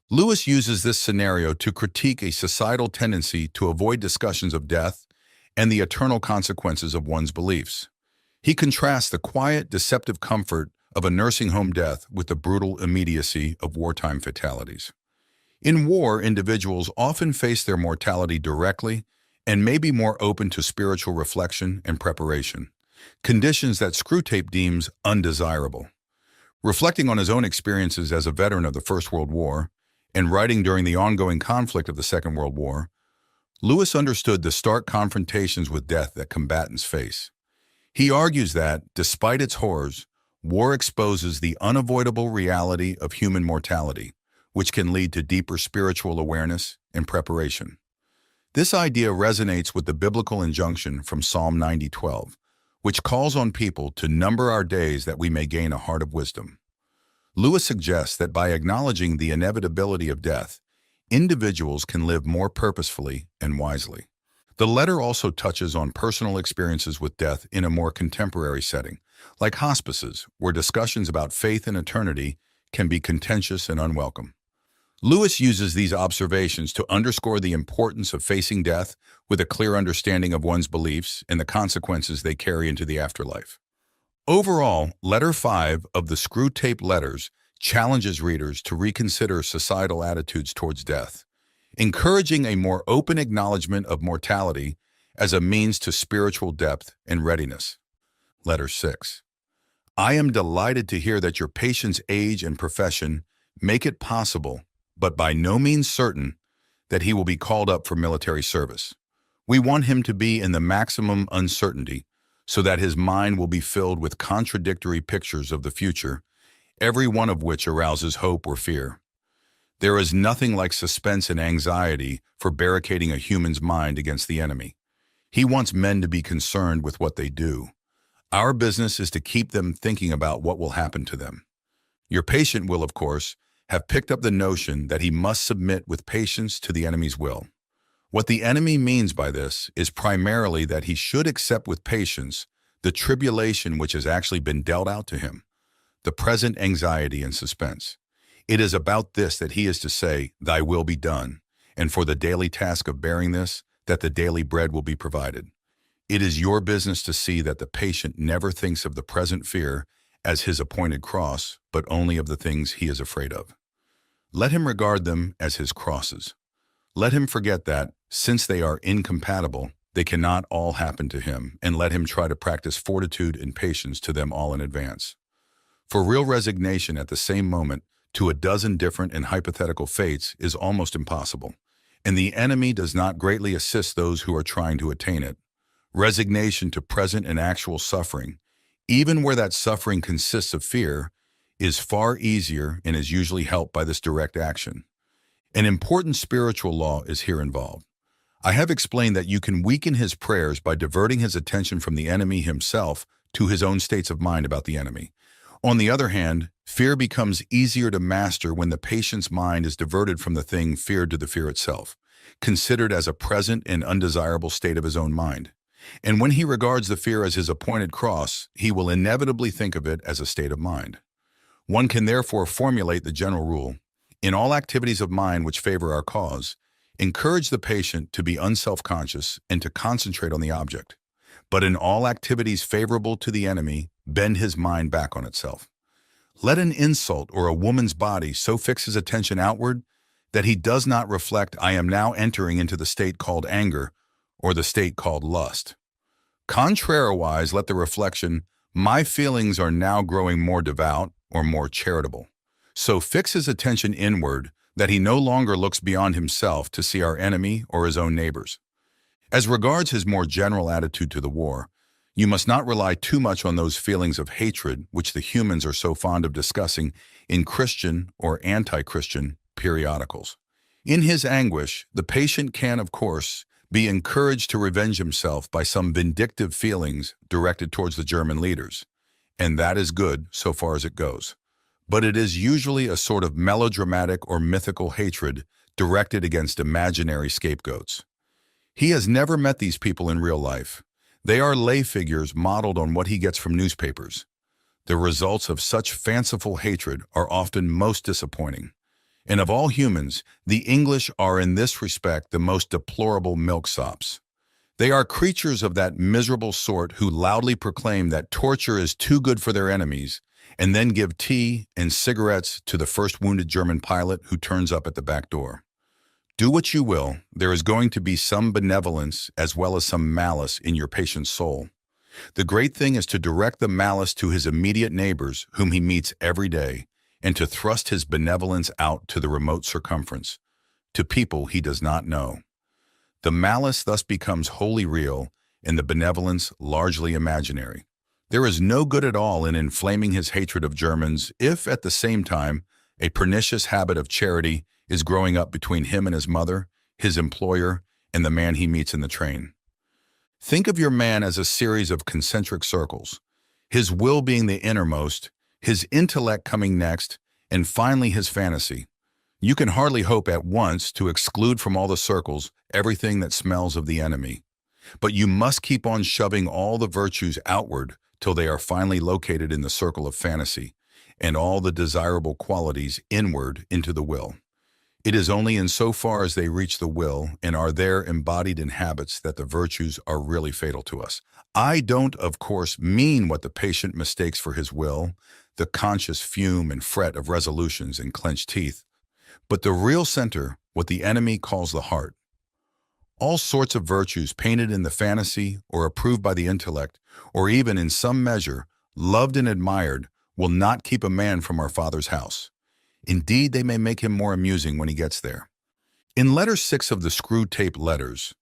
Lewis uses this scenario to critique a societal tendency to avoid discussions of death and the eternal consequences of one's beliefs. He contrasts the quiet, deceptive comfort of a nursing home death with the brutal immediacy of wartime fatalities. In war, individuals often face their mortality directly and may be more open to spiritual reflection and preparation, conditions that Screwtape deems undesirable. Reflecting on his own experiences as a veteran of the First World War and writing during the ongoing conflict of the Second World War, Lewis understood the stark confrontations with death that combatants face. He argues that, despite its horrors, war exposes the unavoidable reality of human mortality, which can lead to deeper spiritual awareness and preparation. This idea resonates with the biblical injunction from Psalm 90:12, which calls on people to number our days that we may gain a heart of wisdom. Lewis suggests that by acknowledging the inevitability of death, individuals can live more purposefully and wisely. The letter also touches on personal experiences with death in a more contemporary setting, like hospices, where discussions about faith and eternity can be contentious and unwelcome. Lewis uses these observations to underscore the importance of facing death with a clear understanding of one's beliefs and the consequences they carry into the afterlife. Overall, Letter 5 of the Screwtape letters challenges readers to reconsider societal attitudes towards death, encouraging a more open acknowledgement of mortality as a means to spiritual depth and readiness. Letter 6. I am delighted to hear that your patient's age and profession make it possible, but by no means certain, that he will be called up for military service. We want him to be in the maximum uncertainty so that his mind will be filled with contradictory pictures of the future, every one of which arouses hope or fear. There is nothing like suspense and anxiety for barricading a human's mind against the enemy. He wants men to be concerned with what they do. Our business is to keep them thinking about what will happen to them. Your patient will, of course, have picked up the notion that he must submit with patience to the enemy's will. What the enemy means by this is primarily that he should accept with patience the tribulation which has actually been dealt out to him, the present anxiety and suspense. It is about this that he is to say, "Thy will be done," and for the daily task of bearing this, that the daily bread will be provided. It is your business to see that the patient never thinks of the present fear as his appointed cross, but only of the things he is afraid of. Let him regard them as his crosses. Let him forget that, since they are incompatible, they cannot all happen to him, and let him try to practice fortitude and patience to them all in advance. For real resignation at the same moment to a dozen different and hypothetical fates is almost impossible, and the enemy does not greatly assist those who are trying to attain it. Resignation to present and actual suffering, even where that suffering consists of fear, is far easier and is usually helped by this direct action. An important spiritual law is here involved. I have explained that you can weaken his prayers by diverting his attention from the enemy himself to his own states of mind about the enemy. On the other hand, fear becomes easier to master when the patient's mind is diverted from the thing feared to the fear itself, considered as a present and undesirable state of his own mind. And when he regards the fear as his appointed cross, he will inevitably think of it as a state of mind. One can therefore formulate the general rule: in all activities of mind which favor our cause, encourage the patient to be unself-conscious and to concentrate on the object. But in all activities favorable to the enemy, bend his mind back on itself. Let an insult or a woman's body so fix his attention outward that he does not reflect, "I am now entering into the state called anger," or the state called lust. Contrariwise, let the reflection, "My feelings are now growing more devout," or more charitable. So fix his attention inward that he no longer looks beyond himself to see our enemy or his own neighbors. As regards his more general attitude to the war, you must not rely too much on those feelings of hatred which the humans are so fond of discussing in Christian or anti-Christian periodicals. In his anguish, the patient can, of course, be encouraged to revenge himself by some vindictive feelings directed towards the German leaders, and that is good so far as it goes. But it is usually a sort of melodramatic or mythical hatred directed against imaginary scapegoats. He has never met these people in real life. They are lay figures modeled on what he gets from newspapers. The results of such fanciful hatred are often most disappointing. And of all humans, the English are in this respect the most deplorable milksops. They are creatures of that miserable sort who loudly proclaim that torture is too good for their enemies, and then give tea and cigarettes to the first wounded German pilot who turns up at the back door. Do what you will, there is going to be some benevolence as well as some malice in your patient's soul. The great thing is to direct the malice to his immediate neighbors whom he meets every day, and to thrust his benevolence out to the remote circumference, to people he does not know. The malice thus becomes wholly real, and the benevolence largely imaginary. There is no good at all in inflaming his hatred of Germans if, at the same time, a pernicious habit of charity is growing up between him and his mother, his employer, and the man he meets in the train. Think of your man as a series of concentric circles, his will being the innermost, his intellect coming next, and finally his fantasy. You can hardly hope at once to exclude from all the circles everything that smells of the enemy. But you must keep on shoving all the virtues outward till they are finally located in the circle of fantasy, and all the desirable qualities inward into the will. It is only in so far as they reach the will and are there embodied in habits that the virtues are really fatal to us. I don't, of course, mean what the patient mistakes for his will, the conscious fume and fret of resolutions and clenched teeth, but the real center, what the enemy calls the heart. All sorts of virtues painted in the fantasy or approved by the intellect, or even in some measure, loved and admired, will not keep a man from our Father's house. Indeed, they may make him more amusing when he gets there. In letter 6 of the Screwtape letters,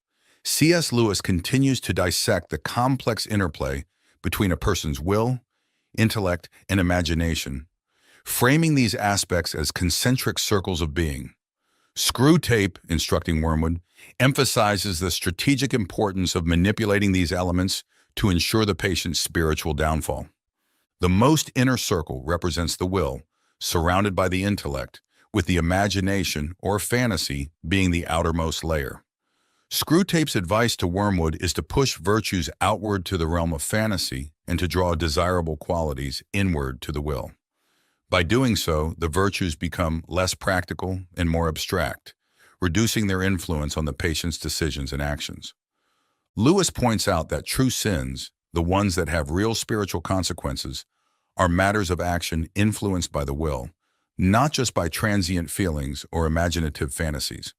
C.S. Lewis continues to dissect the complex interplay between a person's will, intellect, and imagination, framing these aspects as concentric circles of being. Screwtape, instructing Wormwood, emphasizes the strategic importance of manipulating these elements to ensure the patient's spiritual downfall. The most inner circle represents the will, surrounded by the intellect, with the imagination or fantasy being the outermost layer. Screwtape's advice to Wormwood is to push virtues outward to the realm of fantasy and to draw desirable qualities inward to the will. By doing so, the virtues become less practical and more abstract, reducing their influence on the patient's decisions and actions. Lewis points out that true sins, the ones that have real spiritual consequences, are matters of action influenced by the will, not just by transient feelings or imaginative fantasies.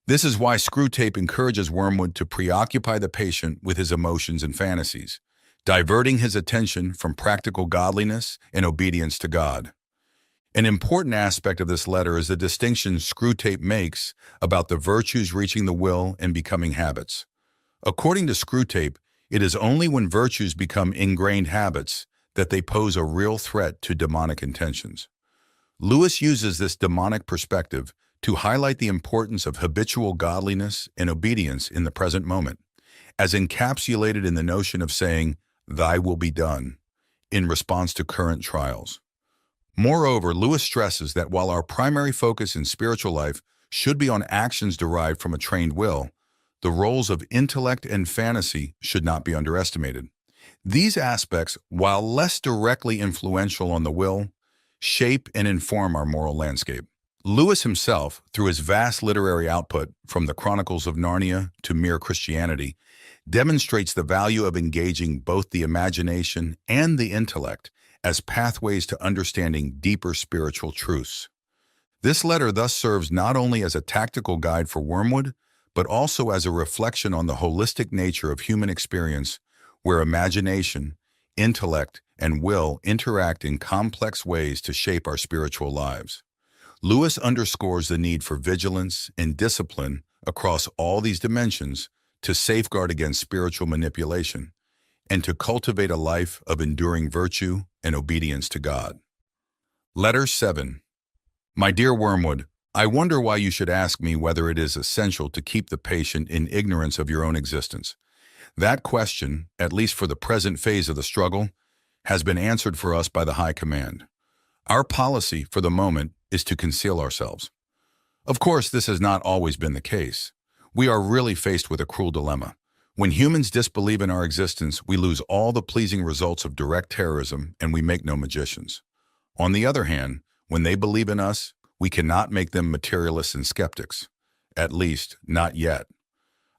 This is why Screwtape encourages Wormwood to preoccupy the patient with his emotions and fantasies, diverting his attention from practical godliness and obedience to God. An important aspect of this letter is the distinction Screwtape makes about the virtues reaching the will and becoming habits. According to Screwtape, it is only when virtues become ingrained habits that they pose a real threat to demonic intentions. Lewis uses this demonic perspective to highlight the importance of habitual godliness and obedience in the present moment, as encapsulated in the notion of saying, "Thy will be done," in response to current trials. Moreover, Lewis stresses that while our primary focus in spiritual life should be on actions derived from a trained will, the roles of intellect and fantasy should not be underestimated. These aspects, while less directly influential on the will, shape and inform our moral landscape. Lewis himself, through his vast literary output, from the Chronicles of Narnia to Mere Christianity, demonstrates the value of engaging both the imagination and the intellect as pathways to understanding deeper spiritual truths. This letter thus serves not only as a tactical guide for Wormwood, but also as a reflection on the holistic nature of human experience, where imagination, intellect, and will interact in complex ways to shape our spiritual lives. Lewis underscores the need for vigilance and discipline across all these dimensions to safeguard against spiritual manipulation and to cultivate a life of enduring virtue and obedience to God. Letter 7. My dear Wormwood, I wonder why you should ask me whether it is essential to keep the patient in ignorance of your own existence. That question, at least for the present phase of the struggle, has been answered for us by the High Command. Our policy, for the moment, is to conceal ourselves. Of course, this has not always been the case. We are really faced with a cruel dilemma. When humans disbelieve in our existence, we lose all the pleasing results of direct terrorism, and we make no magicians. On the other hand, when they believe in us, we cannot make them materialists and skeptics. At least, not yet.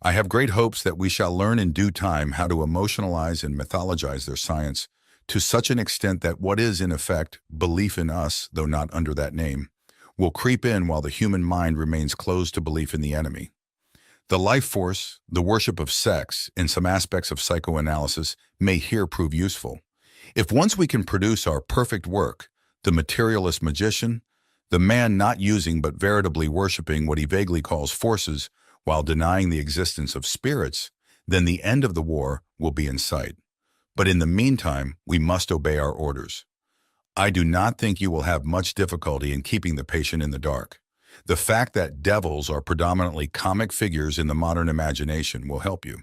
I have great hopes that we shall learn in due time how to emotionalize and mythologize their science to such an extent that what is, in effect, belief in us, though not under that name, will creep in while the human mind remains closed to belief in the enemy. The life force, the worship of sex, and some aspects of psychoanalysis may here prove useful. If once we can produce our perfect work, the materialist magician, the man not using but veritably worshiping what he vaguely calls forces while denying the existence of spirits, then the end of the war will be in sight. But in the meantime, we must obey our orders. I do not think you will have much difficulty in keeping the patient in the dark. The fact that devils are predominantly comic figures in the modern imagination will help you.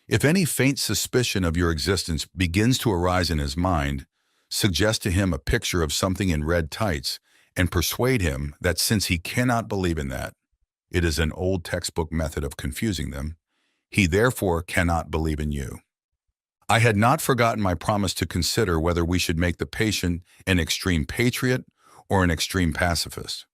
If any faint suspicion of your existence begins to arise in his mind, suggest to him a picture of something in red tights and persuade him that since he cannot believe in that, it is an old textbook method of confusing them, he therefore cannot believe in you. I had not forgotten my promise to consider whether we should make the patient an extreme patriot or an extreme pacifist.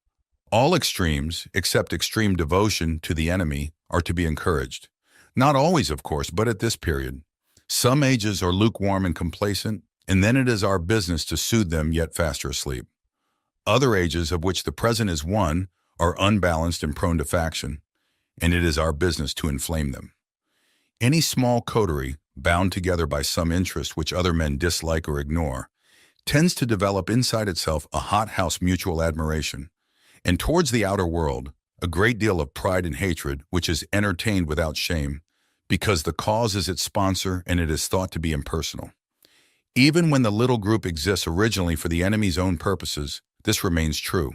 All extremes, except extreme devotion to the enemy, are to be encouraged. Not always, of course, but at this period. Some ages are lukewarm and complacent, and then it is our business to soothe them yet faster asleep. Other ages, of which the present is one, are unbalanced and prone to faction, and it is our business to inflame them. Any small coterie, bound together by some interest which other men dislike or ignore, tends to develop inside itself a hothouse mutual admiration, and towards the outer world, a great deal of pride and hatred which is entertained without shame, because the cause is its sponsor and it is thought to be impersonal. Even when the little group exists originally for the enemy's own purposes, this remains true.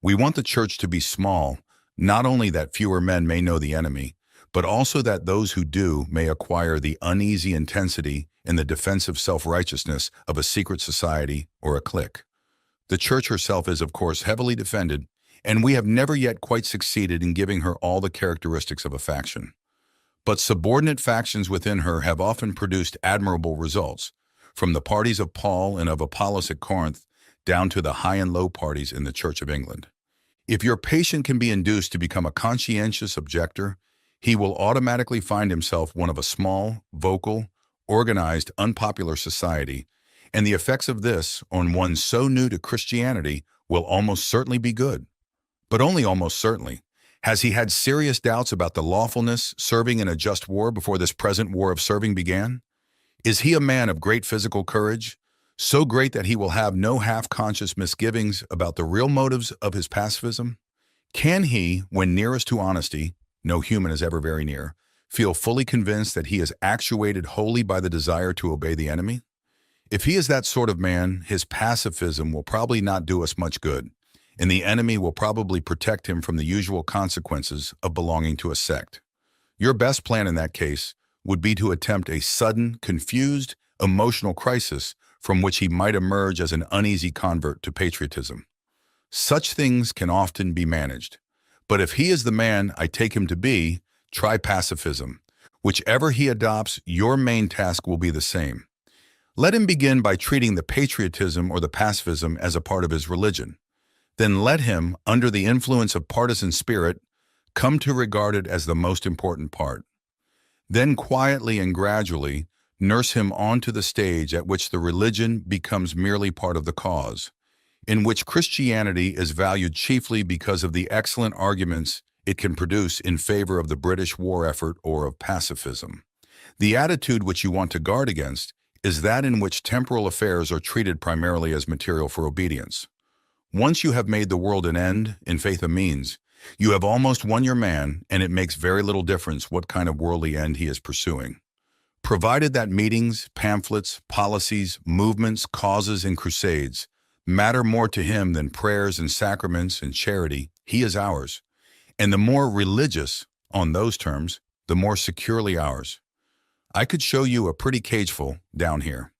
We want the church to be small, not only that fewer men may know the enemy, but also that those who do may acquire the uneasy intensity and the defensive self-righteousness of a secret society or a clique. The church herself is, of course, heavily defended, and we have never yet quite succeeded in giving her all the characteristics of a faction. But subordinate factions within her have often produced admirable results, from the parties of Paul and of Apollos at Corinth down to the high and low parties in the Church of England. If your patient can be induced to become a conscientious objector, he will automatically find himself one of a small, vocal, organized, unpopular society, and the effects of this on one so new to Christianity will almost certainly be good. But only almost certainly. Has he had serious doubts about the lawfulness serving in a just war before this present war of serving began? Is he a man of great physical courage, so great that he will have no half-conscious misgivings about the real motives of his pacifism? Can he, when nearest to honesty, no human is ever very near, feel fully convinced that he is actuated wholly by the desire to obey the enemy? If he is that sort of man, his pacifism will probably not do us much good, and the enemy will probably protect him from the usual consequences of belonging to a sect. Your best plan in that case would be to attempt a sudden, confused, emotional crisis from which he might emerge as an uneasy convert to patriotism. Such things can often be managed. But if he is the man I take him to be, try pacifism. Whichever he adopts, your main task will be the same. Let him begin by treating the patriotism or the pacifism as a part of his religion. Then let him, under the influence of partisan spirit, come to regard it as the most important part. Then quietly and gradually nurse him onto the stage at which the religion becomes merely part of the cause, in which Christianity is valued chiefly because of the excellent arguments it can produce in favor of the British war effort or of pacifism. The attitude which you want to guard against is that in which temporal affairs are treated primarily as material for obedience. Once you have made the world an end, in faith a means, you have almost won your man, and it makes very little difference what kind of worldly end he is pursuing. Provided that meetings, pamphlets, policies, movements, causes, and crusades matter more to him than prayers and sacraments and charity, he is ours. And the more religious, on those terms, the more securely ours. I could show you a pretty cageful down here.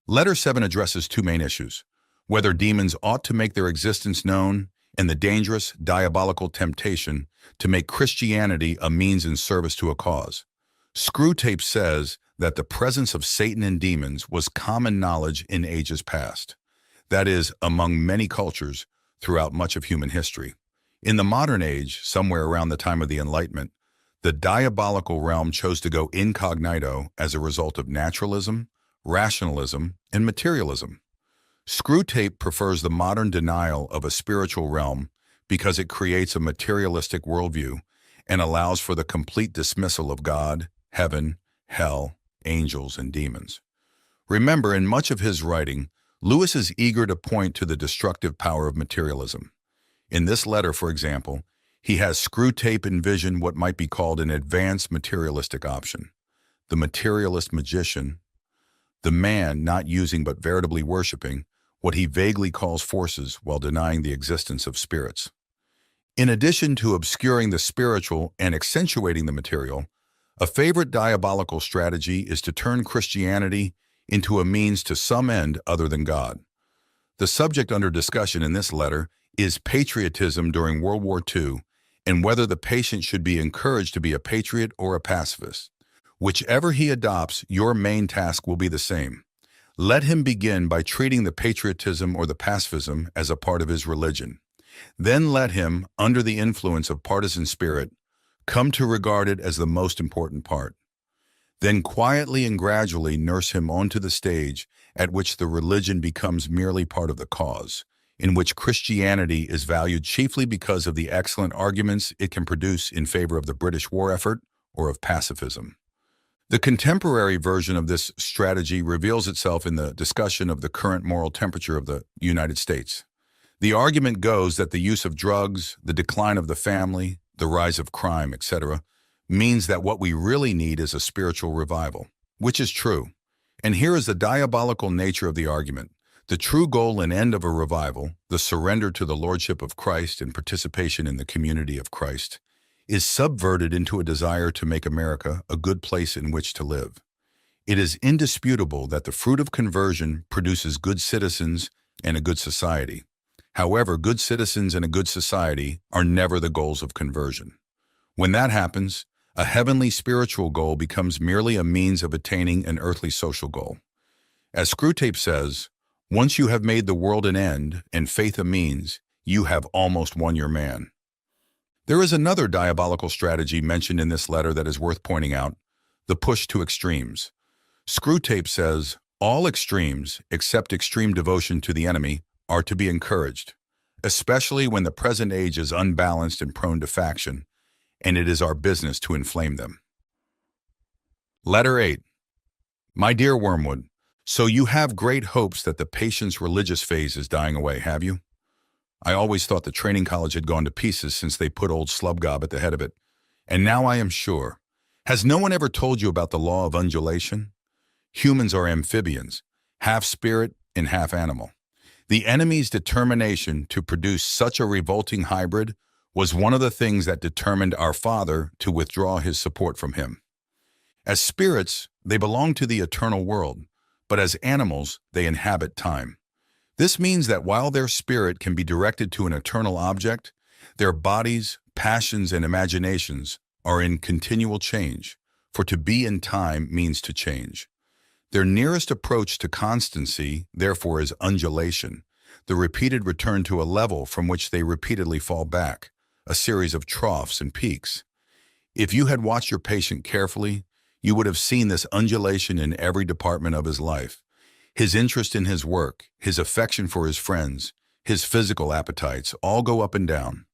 Letter 7 addresses two main issues: whether demons ought to make their existence known, and the dangerous, diabolical temptation to make Christianity a means in service to a cause. Screwtape says that the presence of Satan and demons was common knowledge in ages past. That is, among many cultures throughout much of human history. In the modern age, somewhere around the time of the Enlightenment, the diabolical realm chose to go incognito as a result of naturalism, rationalism, and materialism. Screwtape prefers the modern denial of a spiritual realm because it creates a materialistic worldview and allows for the complete dismissal of God, heaven, hell, angels, and demons. Remember, in much of his writing, Lewis is eager to point to the destructive power of materialism. In this letter, for example, he has Screwtape envision what might be called an advanced materialistic option. The materialist magician, the man not using but veritably worshiping what he vaguely calls forces while denying the existence of spirits. In addition to obscuring the spiritual and accentuating the material, a favorite diabolical strategy is to turn Christianity into a means to some end other than God. The subject under discussion in this letter is patriotism during World War II and whether the patient should be encouraged to be a patriot or a pacifist. Whichever he adopts, your main task will be the same. Let him begin by treating the patriotism or the pacifism as a part of his religion. Then let him, under the influence of partisan spirit, come to regard it as the most important part. Then quietly and gradually nurse him onto the stage at which the religion becomes merely part of the cause, in which Christianity is valued chiefly because of the excellent arguments it can produce in favor of the British war effort or of pacifism. The contemporary version of this strategy reveals itself in the discussion of the current moral temperature of the United States. The argument goes that the use of drugs, the decline of the family, the rise of crime, etc., means that what we really need is a spiritual revival, which is true. And here is the diabolical nature of the argument. The true goal and end of a revival, the surrender to the lordship of Christ and participation in the community of Christ, is subverted into a desire to make America a good place in which to live. It is indisputable that the fruit of conversion produces good citizens and a good society. However, good citizens and a good society are never the goals of conversion. When that happens, a heavenly spiritual goal becomes merely a means of attaining an earthly social goal. As Screwtape says, once you have made the world an end and faith a means, you have almost won your man. There is another diabolical strategy mentioned in this letter that is worth pointing out: the push to extremes. Screwtape says, all extremes, except extreme devotion to the enemy, are to be encouraged, especially when the present age is unbalanced and prone to faction, and it is our business to inflame them. Letter 8. My dear Wormwood, so you have great hopes that the patient's religious phase is dying away, have you? I always thought the training college had gone to pieces since they put old Slubgob at the head of it. And now I am sure. Has no one ever told you about the law of undulation? Humans are amphibians, half spirit and half animal. The enemy's determination to produce such a revolting hybrid was one of the things that determined our Father to withdraw his support from him. As spirits, they belong to the eternal world, but as animals, they inhabit time. This means that while their spirit can be directed to an eternal object, their bodies, passions, and imaginations are in continual change, for to be in time means to change. Their nearest approach to constancy, therefore, is undulation, the repeated return to a level from which they repeatedly fall back, a series of troughs and peaks. If you had watched your patient carefully, you would have seen this undulation in every department of his life. His interest in his work, his affection for his friends, his physical appetites all go up and down.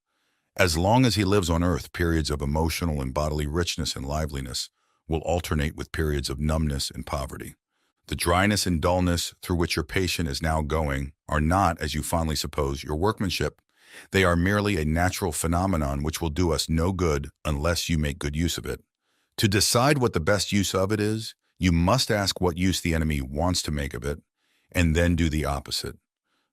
As long as he lives on earth, periods of emotional and bodily richness and liveliness will alternate with periods of numbness and poverty. The dryness and dullness through which your patient is now going are not, as you fondly suppose, your workmanship. They are merely a natural phenomenon which will do us no good unless you make good use of it. To decide what the best use of it is, you must ask what use the enemy wants to make of it, and then do the opposite.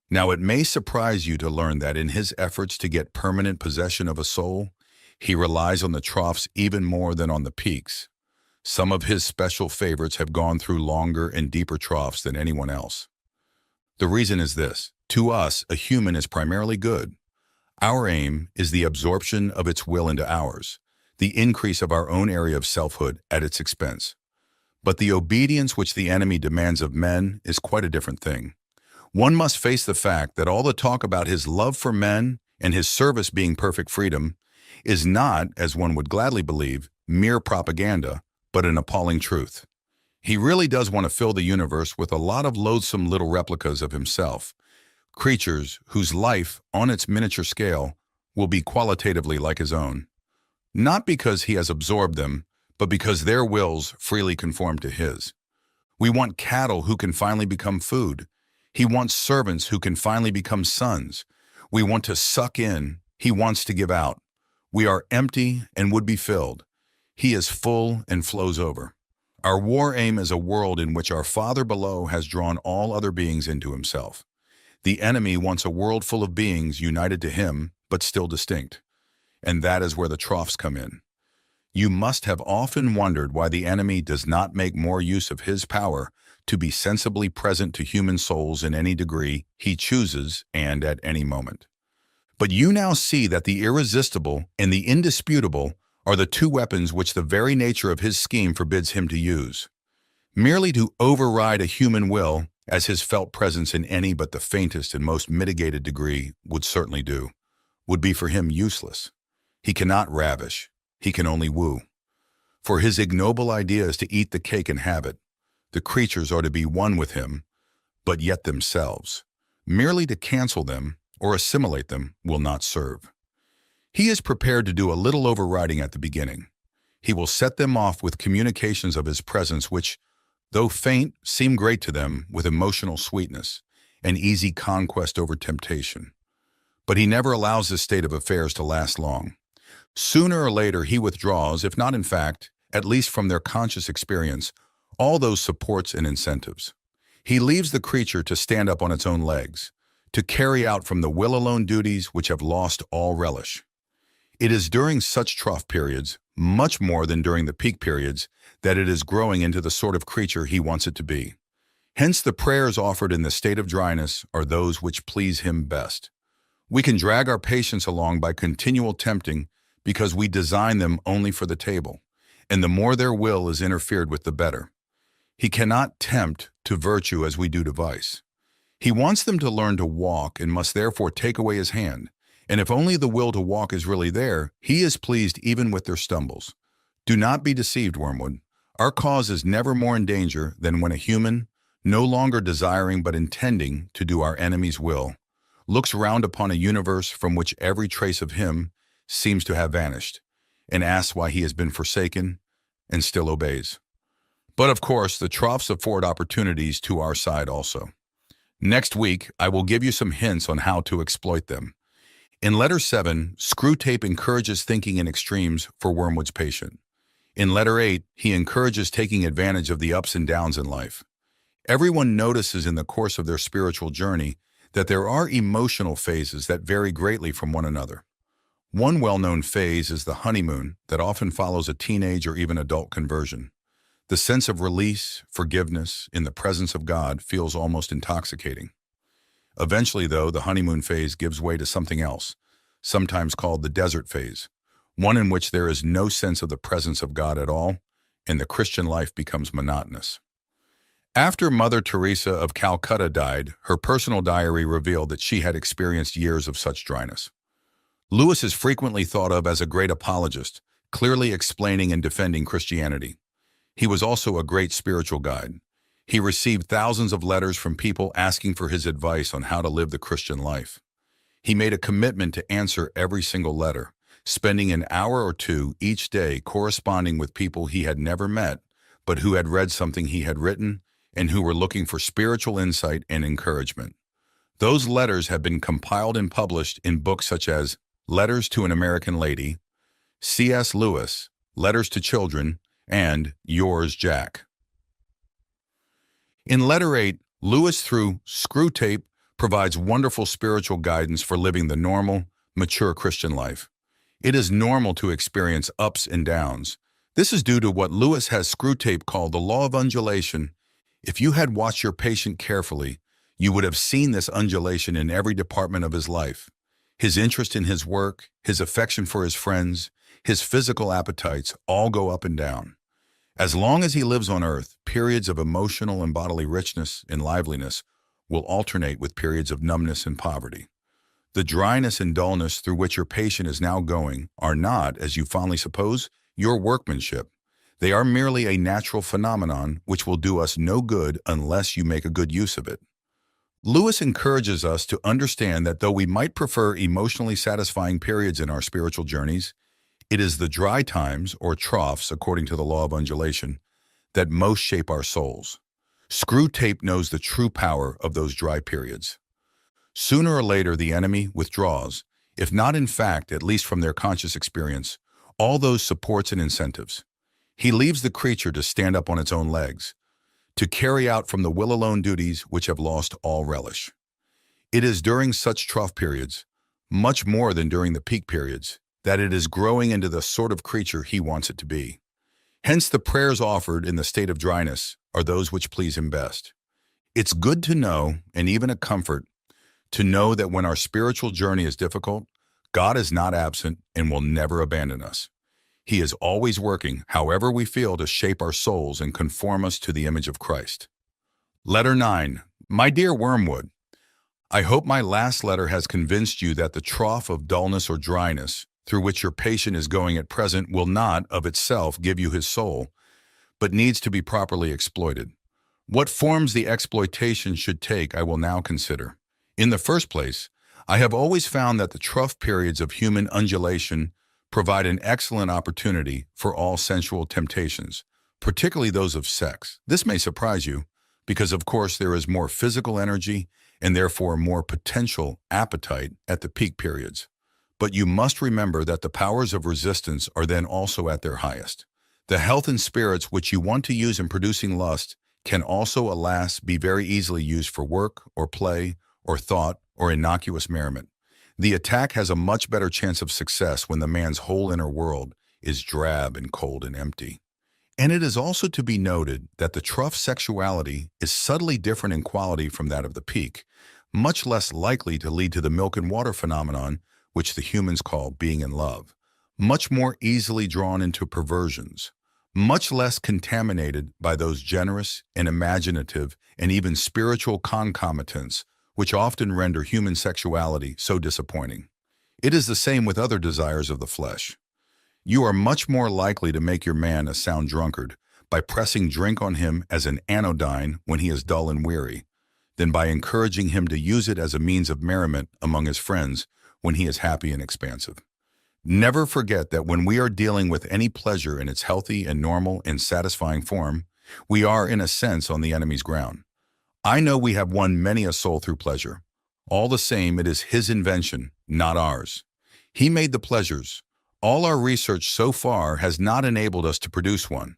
Now, it may surprise you to learn that in his efforts to get permanent possession of a soul, he relies on the troughs even more than on the peaks. Some of his special favorites have gone through longer and deeper troughs than anyone else. The reason is this: to us, a human is primarily good. Our aim is the absorption of its will into ours, the increase of our own area of selfhood at its expense. But the obedience which the enemy demands of men is quite a different thing. One must face the fact that all the talk about his love for men and his service being perfect freedom is not, as one would gladly believe, mere propaganda, but an appalling truth. He really does want to fill the universe with a lot of loathsome little replicas of himself, creatures whose life, on its miniature scale, will be qualitatively like his own. Not because he has absorbed them, but because their wills freely conform to his. We want cattle who can finally become food. He wants servants who can finally become sons. We want to suck in. He wants to give out. We are empty and would be filled. He is full and flows over. Our war aim is a world in which our Father below has drawn all other beings into himself. The enemy wants a world full of beings united to him, but still distinct. And that is where the troughs come in. You must have often wondered why the enemy does not make more use of his power to be sensibly present to human souls in any degree he chooses and at any moment. But you now see that the irresistible and the indisputable are the two weapons which the very nature of his scheme forbids him to use. Merely to override a human will, as his felt presence in any but the faintest and most mitigated degree would certainly do, would be for him useless. He cannot ravish. He can only woo. For his ignoble idea is to eat the cake and have it. The creatures are to be one with him, but yet themselves. Merely to cancel them or assimilate them will not serve. He is prepared to do a little overriding at the beginning. He will set them off with communications of his presence which, though faint, seem great to them with emotional sweetness, an easy conquest over temptation. But he never allows this state of affairs to last long. Sooner or later he withdraws, if not in fact, at least from their conscious experience, all those supports and incentives. He leaves the creature to stand up on its own legs, to carry out from the will alone duties which have lost all relish. It is during such trough periods, much more than during the peak periods, that it is growing into the sort of creature he wants it to be. Hence the prayers offered in the state of dryness are those which please him best. We can drag our patients along by continual tempting because we design them only for the table, and the more their will is interfered with, the better. He cannot tempt to virtue as we do to vice. He wants them to learn to walk and must therefore take away his hand. And if only the will to walk is really there, he is pleased even with their stumbles. Do not be deceived, Wormwood. Our cause is never more in danger than when a human, no longer desiring but intending to do our enemy's will, looks round upon a universe from which every trace of him seems to have vanished, and asks why he has been forsaken and still obeys. But of course, the troughs afford opportunities to our side also. Next week, I will give you some hints on how to exploit them. In letter 7, Screwtape encourages thinking in extremes for Wormwood's patient. In letter 8, he encourages taking advantage of the ups and downs in life. Everyone notices in the course of their spiritual journey that there are emotional phases that vary greatly from one another. One well-known phase is the honeymoon that often follows a teenage or even adult conversion. The sense of release, forgiveness, in the presence of God feels almost intoxicating. Eventually, though, the honeymoon phase gives way to something else, sometimes called the desert phase, one in which there is no sense of the presence of God at all, and the Christian life becomes monotonous. After Mother Teresa of Calcutta died, her personal diary revealed that she had experienced years of such dryness. Lewis is frequently thought of as a great apologist, clearly explaining and defending Christianity. He was also a great spiritual guide. He received thousands of letters from people asking for his advice on how to live the Christian life. He made a commitment to answer every single letter, spending an hour or two each day corresponding with people he had never met, but who had read something he had written and who were looking for spiritual insight and encouragement. Those letters have been compiled and published in books such as Letters to an American Lady, C.S. Lewis, Letters to Children, and Yours, Jack. In letter 8, Lewis, through Screwtape, provides wonderful spiritual guidance for living the normal, mature Christian life. It is normal to experience ups and downs. This is due to what Lewis has Screwtape called the law of undulation. If you had watched your patient carefully, you would have seen this undulation in every department of his life. His interest in his work, his affection for his friends, his physical appetites all go up and down. As long as he lives on earth, periods of emotional and bodily richness and liveliness will alternate with periods of numbness and poverty. The dryness and dullness through which your patient is now going are not, as you fondly suppose, your workmanship. They are merely a natural phenomenon which will do us no good unless you make a good use of it. Lewis encourages us to understand that though we might prefer emotionally satisfying periods in our spiritual journeys, it is the dry times, or troughs, according to the law of undulation, that most shape our souls. Screwtape knows the true power of those dry periods. Sooner or later, the enemy withdraws, if not in fact, at least from their conscious experience, all those supports and incentives. He leaves the creature to stand up on its own legs, to carry out from the will alone duties which have lost all relish. It is during such trough periods, much more than during the peak periods, that it is growing into the sort of creature he wants it to be. Hence the prayers offered in the state of dryness are those which please him best. It's good to know, and even a comfort, to know that when our spiritual journey is difficult, God is not absent and will never abandon us. He is always working, however we feel, to shape our souls and conform us to the image of Christ. Letter 9. My dear Wormwood, I hope my last letter has convinced you that the trough of dullness or dryness through which your patient is going at present will not, of itself, give you his soul, but needs to be properly exploited. What forms the exploitation should take I will now consider. In the first place, I have always found that the trough periods of human undulation provide an excellent opportunity for all sensual temptations, particularly those of sex. This may surprise you, because of course there is more physical energy and therefore more potential appetite at the peak periods. But you must remember that the powers of resistance are then also at their highest. The health and spirits which you want to use in producing lust can also, alas, be very easily used for work or play or thought or innocuous merriment. The attack has a much better chance of success when the man's whole inner world is drab and cold and empty. And it is also to be noted that the trough sexuality is subtly different in quality from that of the peak, much less likely to lead to the milk and water phenomenon, which the humans call being in love, much more easily drawn into perversions, much less contaminated by those generous and imaginative and even spiritual concomitants which often render human sexuality so disappointing. It is the same with other desires of the flesh. You are much more likely to make your man a sound drunkard by pressing drink on him as an anodyne when he is dull and weary, than by encouraging him to use it as a means of merriment among his friends when he is happy and expansive. Never forget that when we are dealing with any pleasure in its healthy and normal and satisfying form, we are, in a sense, on the enemy's ground. I know we have won many a soul through pleasure. All the same, it is his invention, not ours. He made the pleasures. All our research so far has not enabled us to produce one.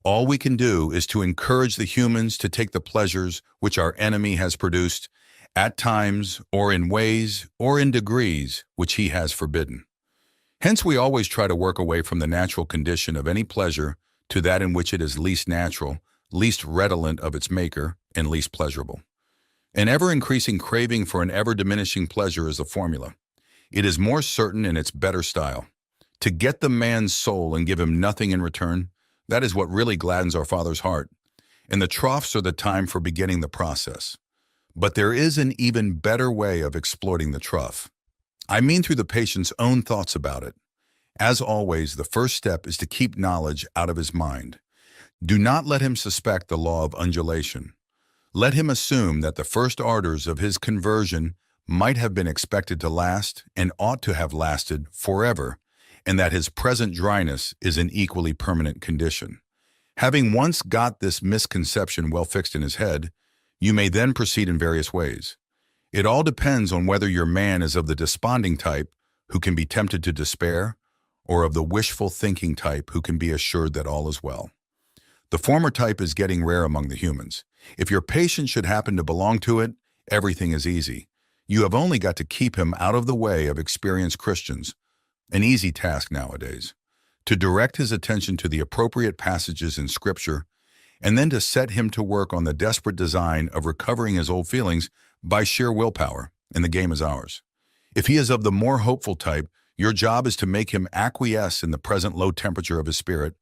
All we can do is to encourage the humans to take the pleasures which our enemy has produced, at times, or in ways, or in degrees, which he has forbidden. Hence, we always try to work away from the natural condition of any pleasure to that in which it is least natural, least redolent of its maker, and least pleasurable. An ever-increasing craving for an ever-diminishing pleasure is the formula. It is more certain in its better style. To get the man's soul and give him nothing in return, that is what really gladdens our Father's heart. And the troughs are the time for beginning the process. But there is an even better way of exploiting the trough. I mean through the patient's own thoughts about it. As always, the first step is to keep knowledge out of his mind. Do not let him suspect the law of undulation. Let him assume that the first ardors of his conversion might have been expected to last and ought to have lasted forever, and that his present dryness is an equally permanent condition. Having once got this misconception well fixed in his head, you may then proceed in various ways. It all depends on whether your man is of the desponding type who can be tempted to despair, or of the wishful thinking type who can be assured that all is well. The former type is getting rare among the humans. If your patient should happen to belong to it, everything is easy. You have only got to keep him out of the way of experienced Christians, an easy task nowadays, to direct his attention to the appropriate passages in Scripture, and then to set him to work on the desperate design of recovering his old feelings by sheer willpower, and the game is ours. If he is of the more hopeful type, your job is to make him acquiesce in the present low temperature of his spirit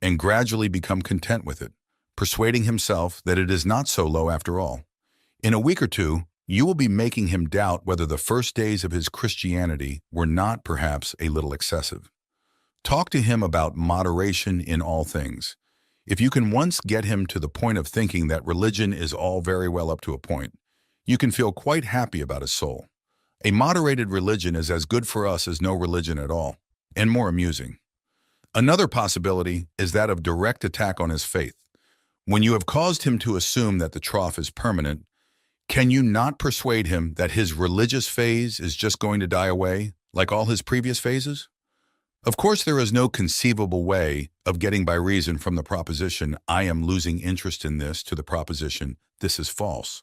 and gradually become content with it, persuading himself that it is not so low after all. In a week or two, you will be making him doubt whether the first days of his Christianity were not perhaps a little excessive. Talk to him about moderation in all things. If you can once get him to the point of thinking that religion is all very well up to a point, you can feel quite happy about his soul. A moderated religion is as good for us as no religion at all, and more amusing. Another possibility is that of direct attack on his faith. When you have caused him to assume that the trough is permanent, can you not persuade him that his religious phase is just going to die away, like all his previous phases? Of course, there is no conceivable way of getting by reason from the proposition, I am losing interest in this, to the proposition, this is false.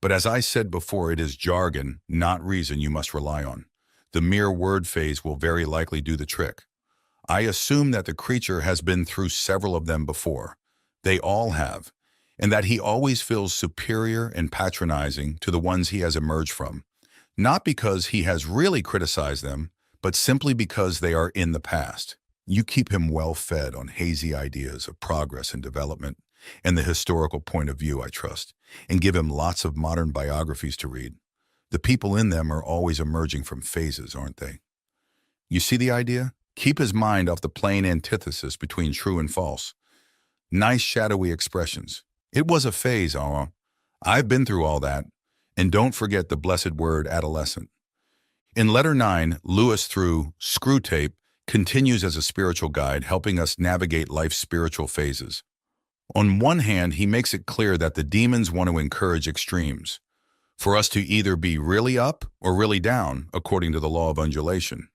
But as I said before, it is jargon, not reason, you must rely on. The mere word phase will very likely do the trick. I assume that the creature has been through several of them before. They all have, and that he always feels superior and patronizing to the ones he has emerged from, not because he has really criticized them, but simply because they are in the past. You keep him well fed on hazy ideas of progress and development, and the historical point of view, I trust, and give him lots of modern biographies to read. The people in them are always emerging from phases, aren't they? You see the idea? Keep his mind off the plain antithesis between true and false. Nice shadowy expressions. It was a phase, I've been through all that. And don't forget the blessed word adolescent. In Letter 9, Lewis, through Screwtape, continues as a spiritual guide, helping us navigate life's spiritual phases. On one hand, he makes it clear that the demons want to encourage extremes, for us to either be really up or really down, according to the law of undulation.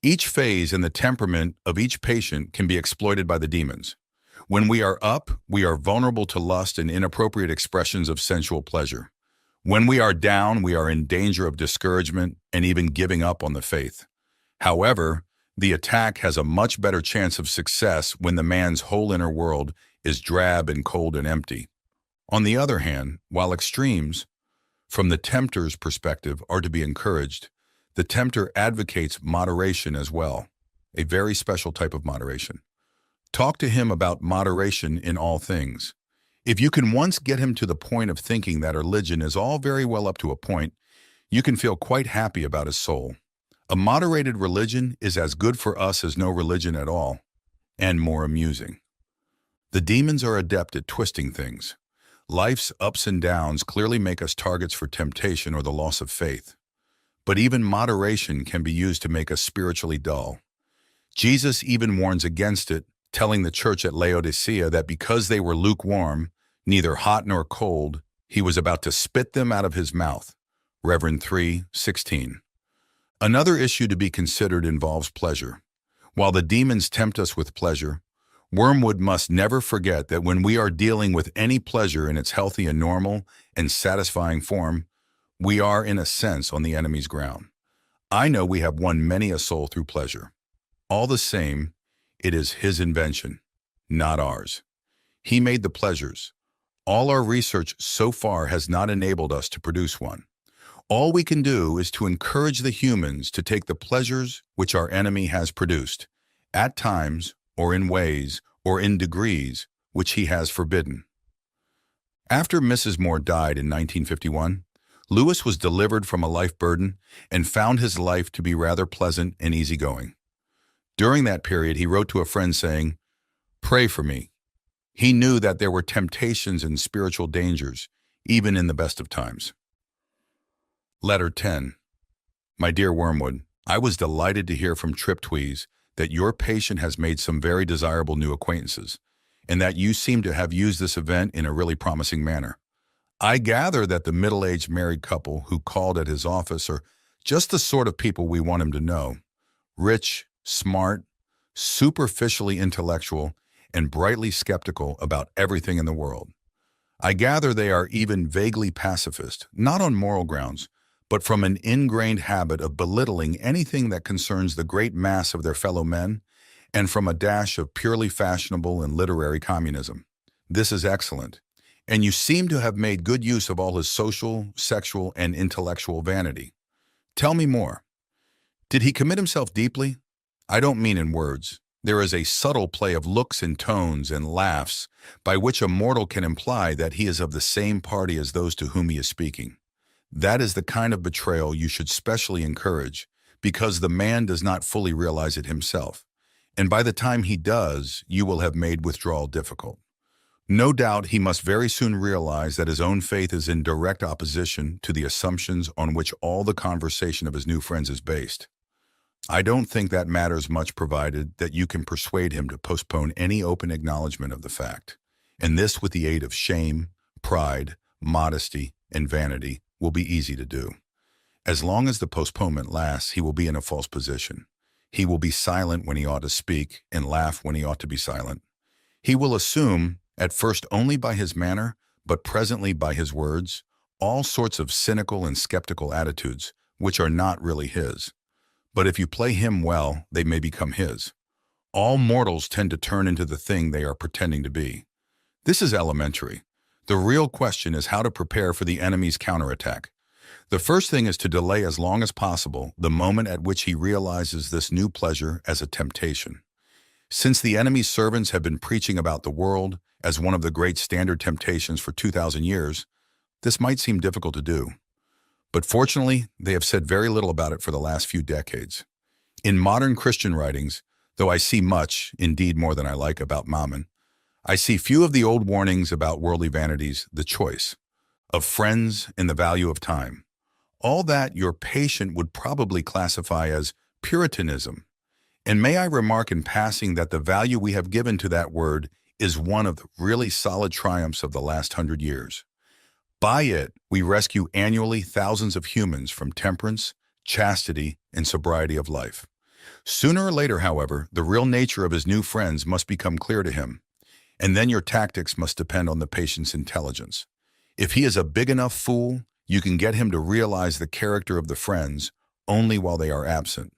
Each phase and the temperament of each patient can be exploited by the demons. When we are up, we are vulnerable to lust and inappropriate expressions of sensual pleasure. When we are down, we are in danger of discouragement and even giving up on the faith. However, the attack has a much better chance of success when the man's whole inner world is drab and cold and empty. On the other hand, while extremes, from the tempter's perspective, are to be encouraged, the tempter advocates moderation as well, a very special type of moderation. Talk to him about moderation in all things. If you can once get him to the point of thinking that religion is all very well up to a point, you can feel quite happy about his soul. A moderated religion is as good for us as no religion at all, and more amusing. The demons are adept at twisting things. Life's ups and downs clearly make us targets for temptation or the loss of faith. But even moderation can be used to make us spiritually dull. Jesus even warns against it, telling the church at Laodicea that because they were lukewarm, neither hot nor cold, he was about to spit them out of his mouth. Reverend 3:16. Another issue to be considered involves pleasure. While the demons tempt us with pleasure, Wormwood must never forget that when we are dealing with any pleasure in its healthy and normal and satisfying form, we are, in a sense, on the enemy's ground. I know we have won many a soul through pleasure. All the same, it is his invention, not ours. He made the pleasures. All our research so far has not enabled us to produce one. All we can do is to encourage the humans to take the pleasures which our enemy has produced, at times, or in ways, or in degrees, which he has forbidden. After Mrs. Moore died in 1951, Lewis was delivered from a life burden and found his life to be rather pleasant and easygoing. During that period, he wrote to a friend saying, "Pray for me." He knew that there were temptations and spiritual dangers, even in the best of times. Letter 10. My dear Wormwood, I was delighted to hear from Triptweeze that your patient has made some very desirable new acquaintances, and that you seem to have used this event in a really promising manner. I gather that the middle-aged married couple who called at his office are just the sort of people we want him to know. Rich, smart, superficially intellectual, and brightly skeptical about everything in the world. I gather they are even vaguely pacifist, not on moral grounds, but from an ingrained habit of belittling anything that concerns the great mass of their fellow men, and from a dash of purely fashionable and literary communism. This is excellent, and you seem to have made good use of all his social, sexual, and intellectual vanity. Tell me more. Did he commit himself deeply? I don't mean in words. There is a subtle play of looks and tones and laughs by which a mortal can imply that he is of the same party as those to whom he is speaking. That is the kind of betrayal you should specially encourage, because the man does not fully realize it himself, and by the time he does, you will have made withdrawal difficult. No doubt he must very soon realize that his own faith is in direct opposition to the assumptions on which all the conversation of his new friends is based. I don't think that matters much, provided that you can persuade him to postpone any open acknowledgement of the fact, and this with the aid of shame, pride, modesty, and vanity will be easy to do. As long as the postponement lasts, he will be in a false position. He will be silent when he ought to speak and laugh when he ought to be silent. He will assume, at first only by his manner, but presently by his words, all sorts of cynical and skeptical attitudes, which are not really his. But if you play him well, they may become his. All mortals tend to turn into the thing they are pretending to be. This is elementary. The real question is how to prepare for the enemy's counterattack. The first thing is to delay as long as possible the moment at which he realizes this new pleasure as a temptation. Since the enemy's servants have been preaching about the world as one of the great standard temptations for 2,000 years, this might seem difficult to do. But fortunately, they have said very little about it for the last few decades. In modern Christian writings, though I see much, indeed more than I like, about Mammon, I see few of the old warnings about worldly vanities, the choice of friends, and the value of time. All that your patient would probably classify as Puritanism. And may I remark in passing that the value we have given to that word is one of the really solid triumphs of the last 100 years. By it, we rescue annually thousands of humans from temperance, chastity, and sobriety of life. Sooner or later, however, the real nature of his new friends must become clear to him, and then your tactics must depend on the patient's intelligence. If he is a big enough fool, you can get him to realize the character of the friends only while they are absent.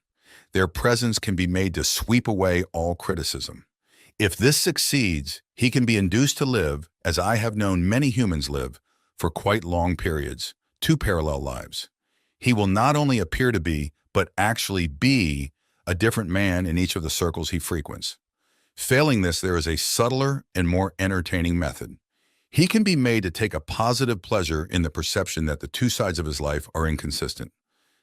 Their presence can be made to sweep away all criticism. If this succeeds, he can be induced to live, as I have known many humans live, for quite long periods, two parallel lives. He will not only appear to be, but actually be, a different man in each of the circles he frequents. Failing this, there is a subtler and more entertaining method. He can be made to take a positive pleasure in the perception that the two sides of his life are inconsistent.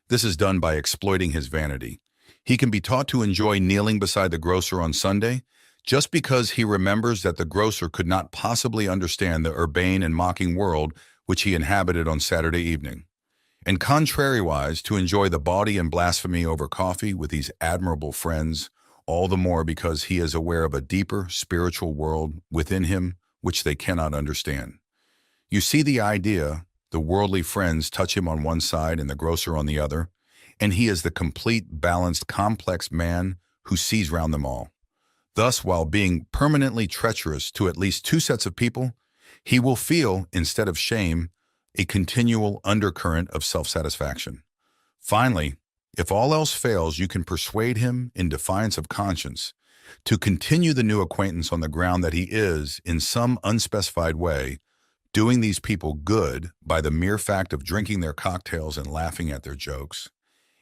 This is done by exploiting his vanity. He can be taught to enjoy kneeling beside the grocer on Sunday just because he remembers that the grocer could not possibly understand the urbane and mocking world which he inhabited on Saturday evening. And contrariwise, to enjoy the bawdy and blasphemy over coffee with these admirable friends, all the more because he is aware of a deeper spiritual world within him which they cannot understand. You see the idea. The worldly friends touch him on one side and the grocer on the other, and he is the complete, balanced, complex man who sees round them all. Thus, while being permanently treacherous to at least two sets of people, he will feel, instead of shame, a continual undercurrent of self-satisfaction. Finally, if all else fails, you can persuade him, in defiance of conscience, to continue the new acquaintance on the ground that he is, in some unspecified way, doing these people good by the mere fact of drinking their cocktails and laughing at their jokes,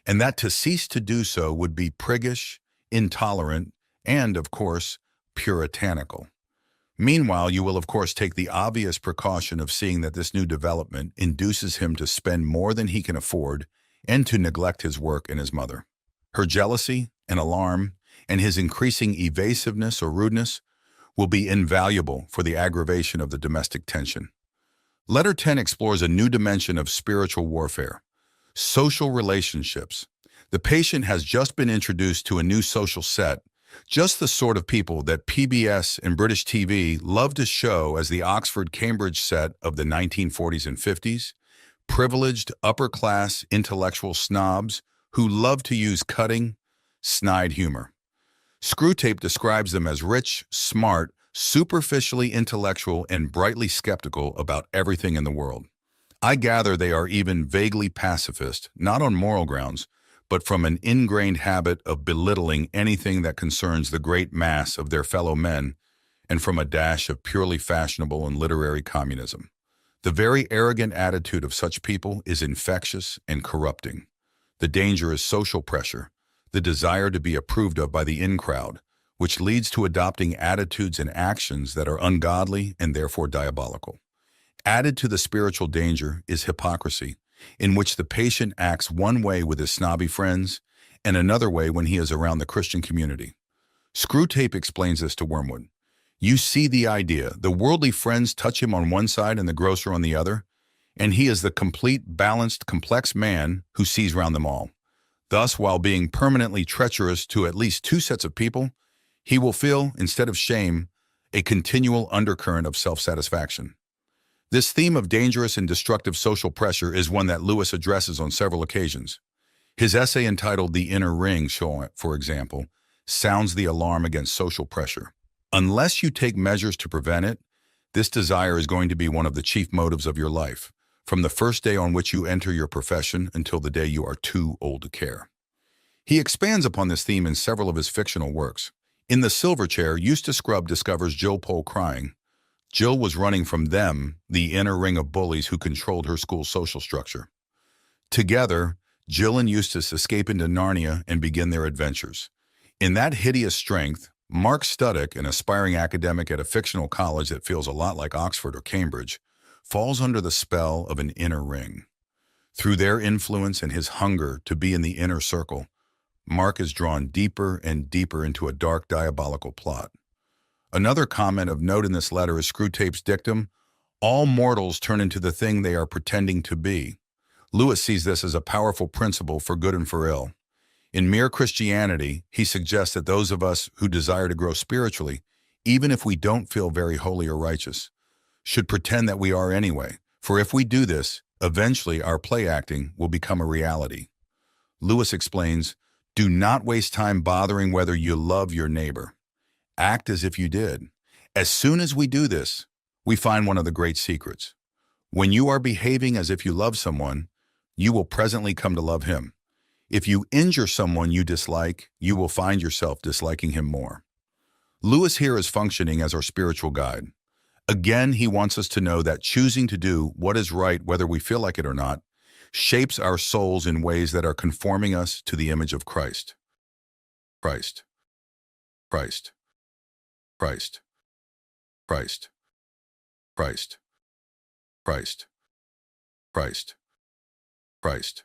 and that to cease to do so would be priggish, intolerant, and, of course, puritanical. Meanwhile, you will of course take the obvious precaution of seeing that this new development induces him to spend more than he can afford and to neglect his work and his mother. Her jealousy and alarm and his increasing evasiveness or rudeness will be invaluable for the aggravation of the domestic tension. Letter 10 explores a new dimension of spiritual warfare: social relationships. The patient has just been introduced to a new social set, just the sort of people that PBS and British TV love to show as the Oxford-Cambridge set of the 1940s and 50s, privileged, upper-class, intellectual snobs who love to use cutting, snide humor. Screwtape describes them as rich, smart, superficially intellectual, and brightly skeptical about everything in the world. I gather they are even vaguely pacifist, not on moral grounds, but from an ingrained habit of belittling anything that concerns the great mass of their fellow men, and from a dash of purely fashionable and literary communism. The very arrogant attitude of such people is infectious and corrupting. The danger is social pressure, the desire to be approved of by the in-crowd, which leads to adopting attitudes and actions that are ungodly and therefore diabolical. Added to the spiritual danger is hypocrisy, in which the patient acts one way with his snobby friends and another way when he is around the Christian community. Screwtape explains this to Wormwood. You see the idea. The worldly friends touch him on one side and the grocer on the other, and he is the complete, balanced, complex man who sees round them all. Thus, while being permanently treacherous to at least two sets of people, he will feel, instead of shame, a continual undercurrent of self-satisfaction. This theme of dangerous and destructive social pressure is one that Lewis addresses on several occasions. His essay entitled The Inner Ring, for example, sounds the alarm against social pressure. Unless you take measures to prevent it, this desire is going to be one of the chief motives of your life, from the first day on which you enter your profession until the day you are too old to care. He expands upon this theme in several of his fictional works. In The Silver Chair, Eustace Scrubb discovers Jill Pole crying. Jill was running from them, the inner ring of bullies who controlled her school's social structure. Together, Jill and Eustace escape into Narnia and begin their adventures. In that hideous strength, Mark Studdock, an aspiring academic at a fictional college that feels a lot like Oxford or Cambridge, falls under the spell of an inner ring. Through their influence and his hunger to be in the inner circle, Mark is drawn deeper and deeper into a dark, diabolical plot. Another comment of note in this letter is Screwtape's dictum, all mortals turn into the thing they are pretending to be. Lewis sees this as a powerful principle for good and for ill. In Mere Christianity, he suggests that those of us who desire to grow spiritually, even if we don't feel very holy or righteous, should pretend that we are anyway, for if we do this, eventually our play acting will become a reality. Lewis explains, do not waste time bothering whether you love your neighbor. Act as if you did. As soon as we do this, we find one of the great secrets. When you are behaving as if you love someone, you will presently come to love him. If you injure someone you dislike, you will find yourself disliking him more. Lewis here is functioning as our spiritual guide. Again, he wants us to know that choosing to do what is right, whether we feel like it or not, shapes our souls in ways that are conforming us to the image of Christ. Christ. Christ. Christ. Christ. Christ, Christ, Christ, Christ.